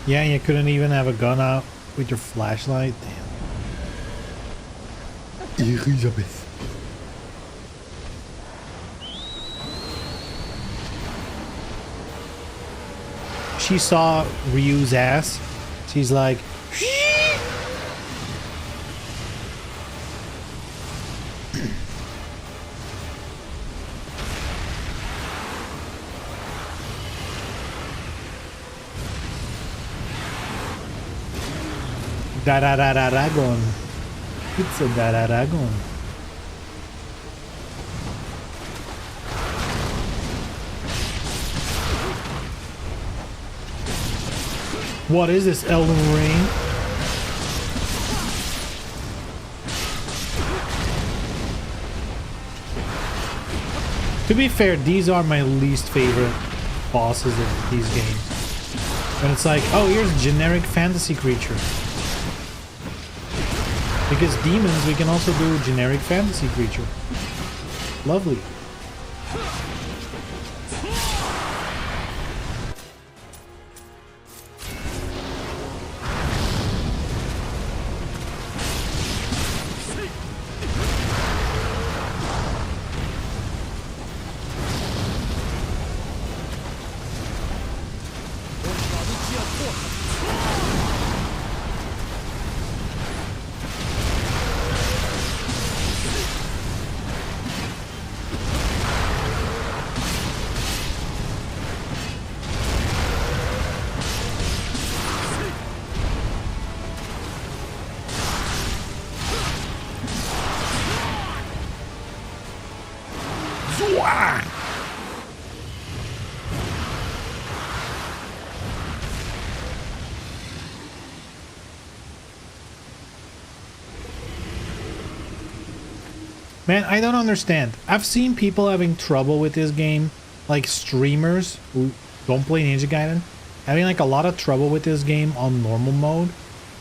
Yeah, you couldn't even have a gun out with your flashlight. Damn. Elizabeth. She saw Ryu's ass. She's like, Dararagon. It's a Dararagon. What is this, Elden Ring? To be fair, these are my least favorite bosses in these games. When it's like, oh, here's a generic fantasy creature. Because demons, we can also do a generic fantasy creature. Lovely. Man, I don't understand. I've seen people having trouble with this game, like streamers who don't play Ninja Gaiden, having like a lot of trouble with this game on normal mode.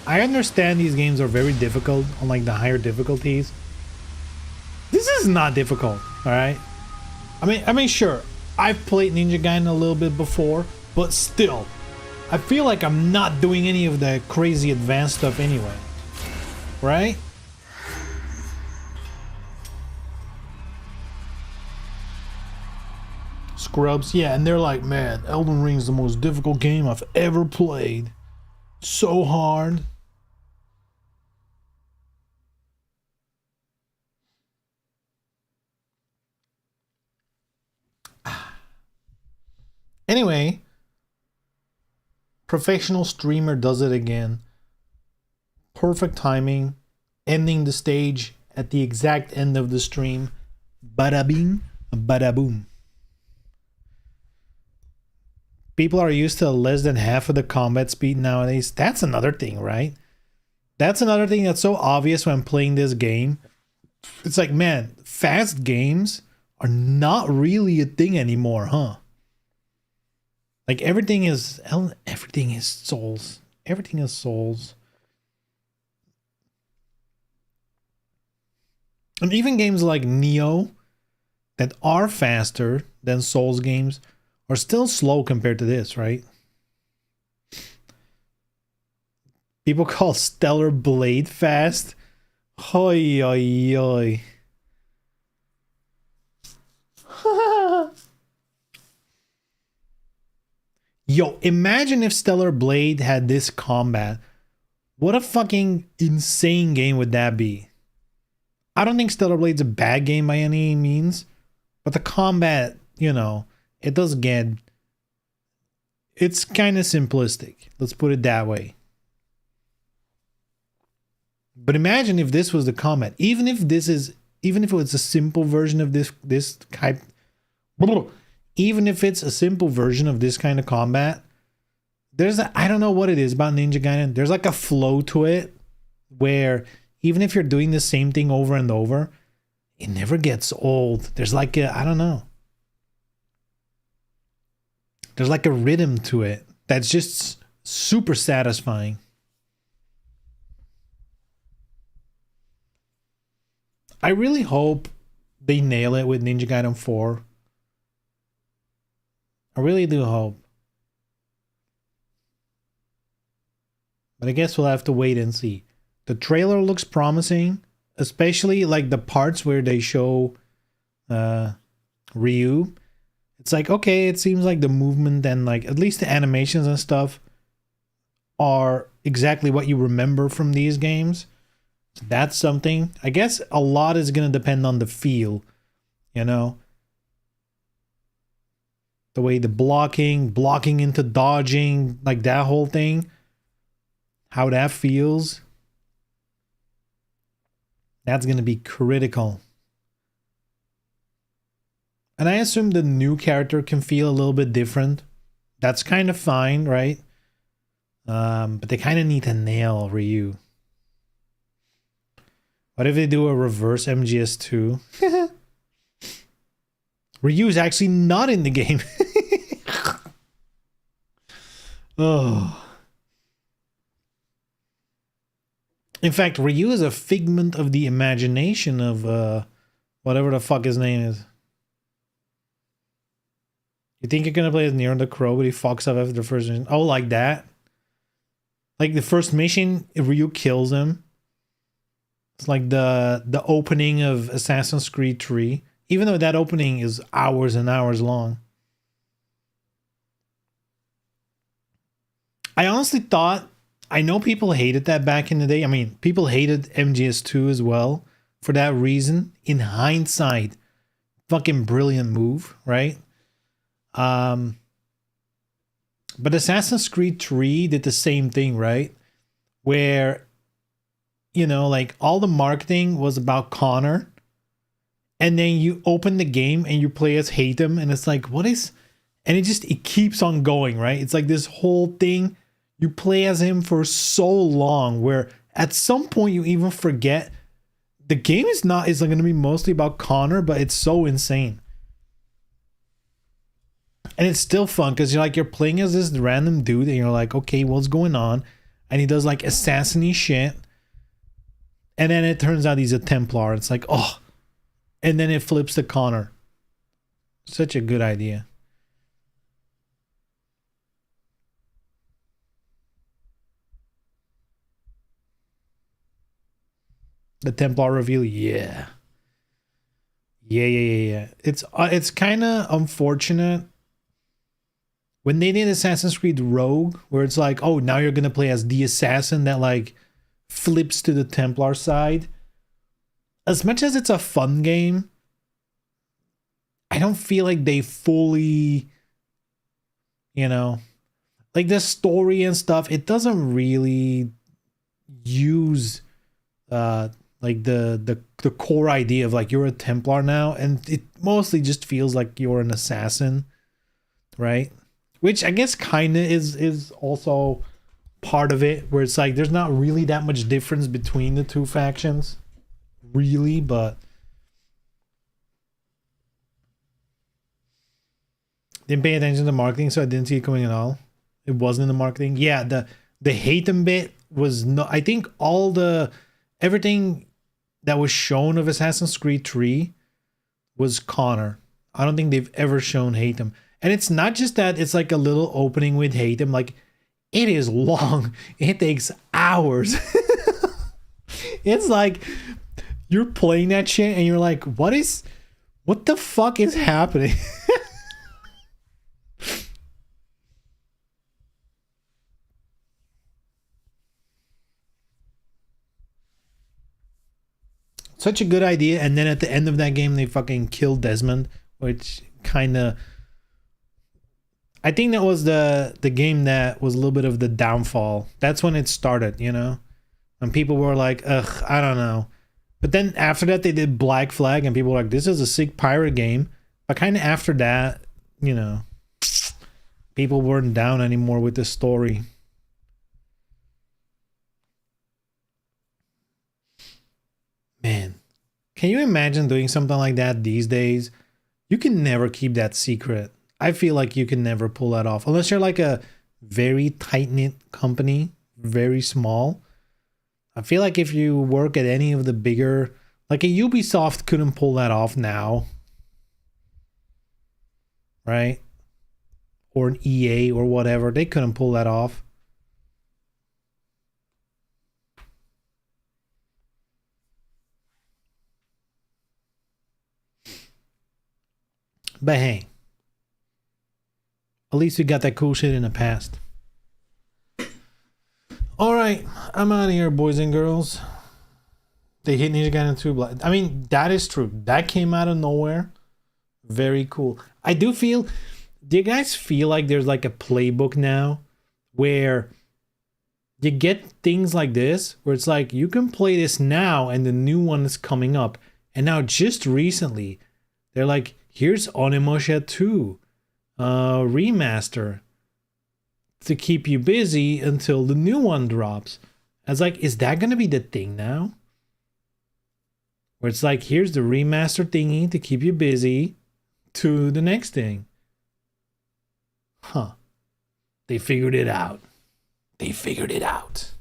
I understand these games are very difficult on like the higher difficulties. This is not difficult, all right? I mean, sure, I've played Ninja Gaiden a little bit before, but still, I feel like I'm not doing any of the crazy advanced stuff anyway, right? scrubs. Yeah, and they're like, man, Elden Ring is the most difficult game I've ever played. So hard. Anyway, professional streamer does it again. Perfect timing. Ending the stage at the exact end of the stream. Bada bing, bada boom. People are used to less than half of the combat speed nowadays. That's another thing, right? That's another thing that's so obvious when playing this game. It's like, man, fast games are not really a thing anymore, huh? Like everything is souls. Everything is souls. And even games like Neo that are faster than Souls games are still slow compared to this, right? People call Stellar Blade fast. Hoi, hoi, hoi. Yo, imagine if Stellar Blade had this combat. What a fucking insane game would that be? I don't think Stellar Blade's a bad game by any means, but the combat, you know, it does get... It's kind of simplistic. Let's put it that way. But imagine if this was the combat. Even if it was a simple version of this type... Even if it's a simple version of this kind of combat, I don't know what it is about Ninja Gaiden. There's like a flow to it where even if you're doing the same thing over and over, it never gets old. There's like I don't know. There's like a rhythm to it that's just super satisfying. I really hope they nail it with Ninja Gaiden 4. I really do hope. But I guess we'll have to wait and see. The trailer looks promising, especially like the parts where they show Ryu. It's like, okay, it seems like the movement and like at least the animations and stuff are exactly what you remember from these games. So that's something. I guess a lot is going to depend on the feel, you know? The way the blocking into dodging, like that whole thing. How that feels. That's going to be critical. And I assume the new character can feel a little bit different. That's kind of fine, right? But they kind of need to nail Ryu. What if they do a reverse MGS2? Ryu is actually not in the game. Oh. In fact, Ryu is a figment of the imagination of whatever the fuck his name is. You think you're gonna play as Nero the Crow, but he fucks up after the first mission? Oh, like that? Like the first mission, Ryu kills him. It's like the opening of Assassin's Creed 3. Even though that opening is hours and hours long. I honestly thought, I know people hated that back in the day. I mean, people hated MGS2 as well for that reason. In hindsight, fucking brilliant move, right? But Assassin's Creed 3 did the same thing, right? Where, you know, like all the marketing was about Connor. And then you open the game and you play as Haytham, and it's like, what is... And it keeps on going, right? It's like this whole thing. You play as him for so long where at some point you even forget the game is like going to be mostly about Connor, but it's so insane. And it's still fun because you're playing as this random dude and you're like, okay, what's going on? And he does like assassin-y shit. And then it turns out he's a Templar. It's like, oh. And then it flips to Connor. Such a good idea. The Templar reveal, yeah. Yeah. It's kind of unfortunate when they did Assassin's Creed Rogue, where it's like, oh, now you're gonna play as the assassin that like flips to the Templar side. As much as it's a fun game, I don't feel like they fully, you know, like the story and stuff, it doesn't really use like the core idea of like you're a Templar now, and it mostly just feels like you're an assassin, right? Which I guess kind of is also part of it, where it's like there's not really that much difference between the two factions, really, but didn't pay attention to marketing, so I didn't see it coming at all. It wasn't in the marketing. Yeah, the hate them bit was no. I think everything that was shown of Assassin's Creed 3 was Connor. I don't think they've ever shown hate them. And it's not just that it's like a little opening with hate them, like it is long. It takes hours. It's like you're playing that shit and you're like, what the fuck is happening? Such a good idea, and then at the end of that game they fucking killed Desmond, which kind of, I think that was the game that was a little bit of the downfall. That's when it started, you know, when people were like, ugh, I don't know. But then after that they did Black Flag and people were like, this is a sick pirate game. But kind of after that, you know, people weren't down anymore with the story. Man, can you imagine doing something like that these days? You can never keep that secret. I feel like you can never pull that off unless you're like a very tight-knit company, very small. I feel like if you work at any of the bigger, like a Ubisoft couldn't pull that off now, right? Or an EA or whatever, they couldn't pull that off. But hey, at least we got that cool shit in the past. Alright, I'm out of here, boys and girls. They hit Ninja Gaiden 2. I mean, that is true. That came out of nowhere. Very cool. I do feel... Do you guys feel like there's like a playbook now where you get things like this, where it's like you can play this now and the new one is coming up. And now just recently, they're like, here's Onimusha 2 remaster to keep you busy until the new one drops. I was like, is that going to be the thing now? Where it's like, here's the remaster thingy to keep you busy to the next thing. Huh. They figured it out. They figured it out.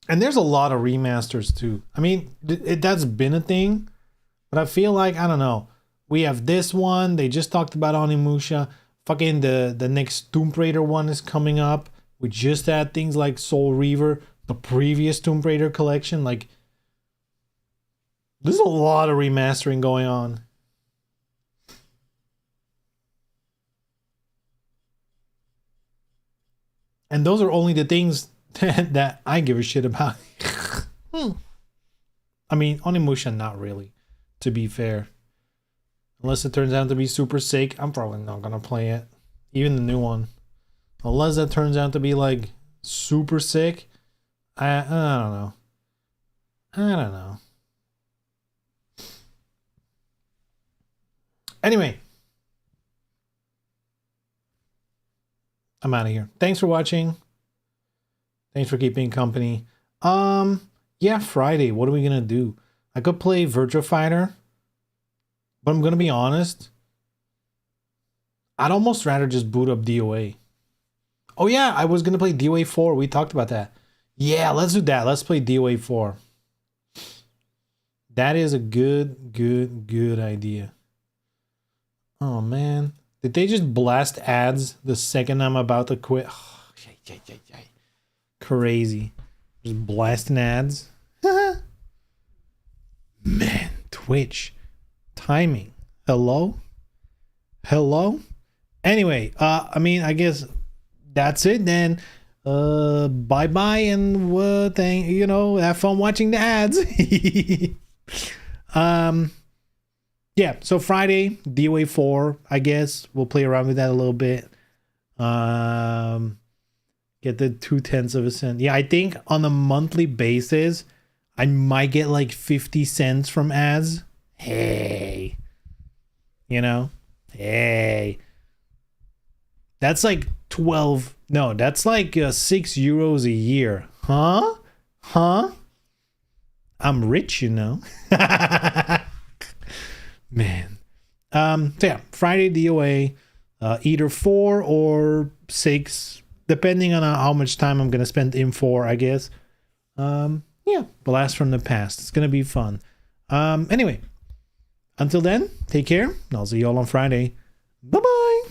And there's a lot of remasters too. I mean, that's been a thing. But I feel like, I don't know, we have this one. They just talked about Onimusha. Fucking the next Tomb Raider one is coming up. We just had things like Soul Reaver, the previous Tomb Raider collection. Like, there's a lot of remastering going on. And those are only the things that I give a shit about. I mean, Onimusha, not really. To be fair, unless it turns out to be super sick, I'm probably not gonna play it. Even the new one, unless it turns out to be like super sick, I don't know. I don't know. Anyway, I'm out of here. Thanks for watching. Thanks for keeping company. Yeah, Friday. What are we gonna do? I could play Virtua Fighter, but I'm gonna be honest, I'd almost rather just boot up DOA. Oh yeah, I was gonna play DOA 4. We talked about that. Yeah, let's do that. Let's play DOA 4. That is a good idea. Oh man, did they just blast ads the second I'm about to quit? Oh, crazy. Just blasting ads. Man, Twitch. Timing. Hello? Hello? Anyway, I mean, I guess that's it then. Bye bye, and have fun watching the ads. Yeah, so Friday, DOA 4, I guess. We'll play around with that a little bit. Get the 0.2 of a cent. Yeah, I think on a monthly basis, I might get like 50 cents from ads. Hey. Hey. That's like 12. No, that's like 6 euros a year. Huh? I'm rich, Man. So yeah, Friday DOA, either 4 or 6, depending on how much time I'm gonna spend in 4, I guess. Yeah, blast from the past. It's gonna be fun. Anyway, until then, take care, and I'll see you all on Friday. Bye bye.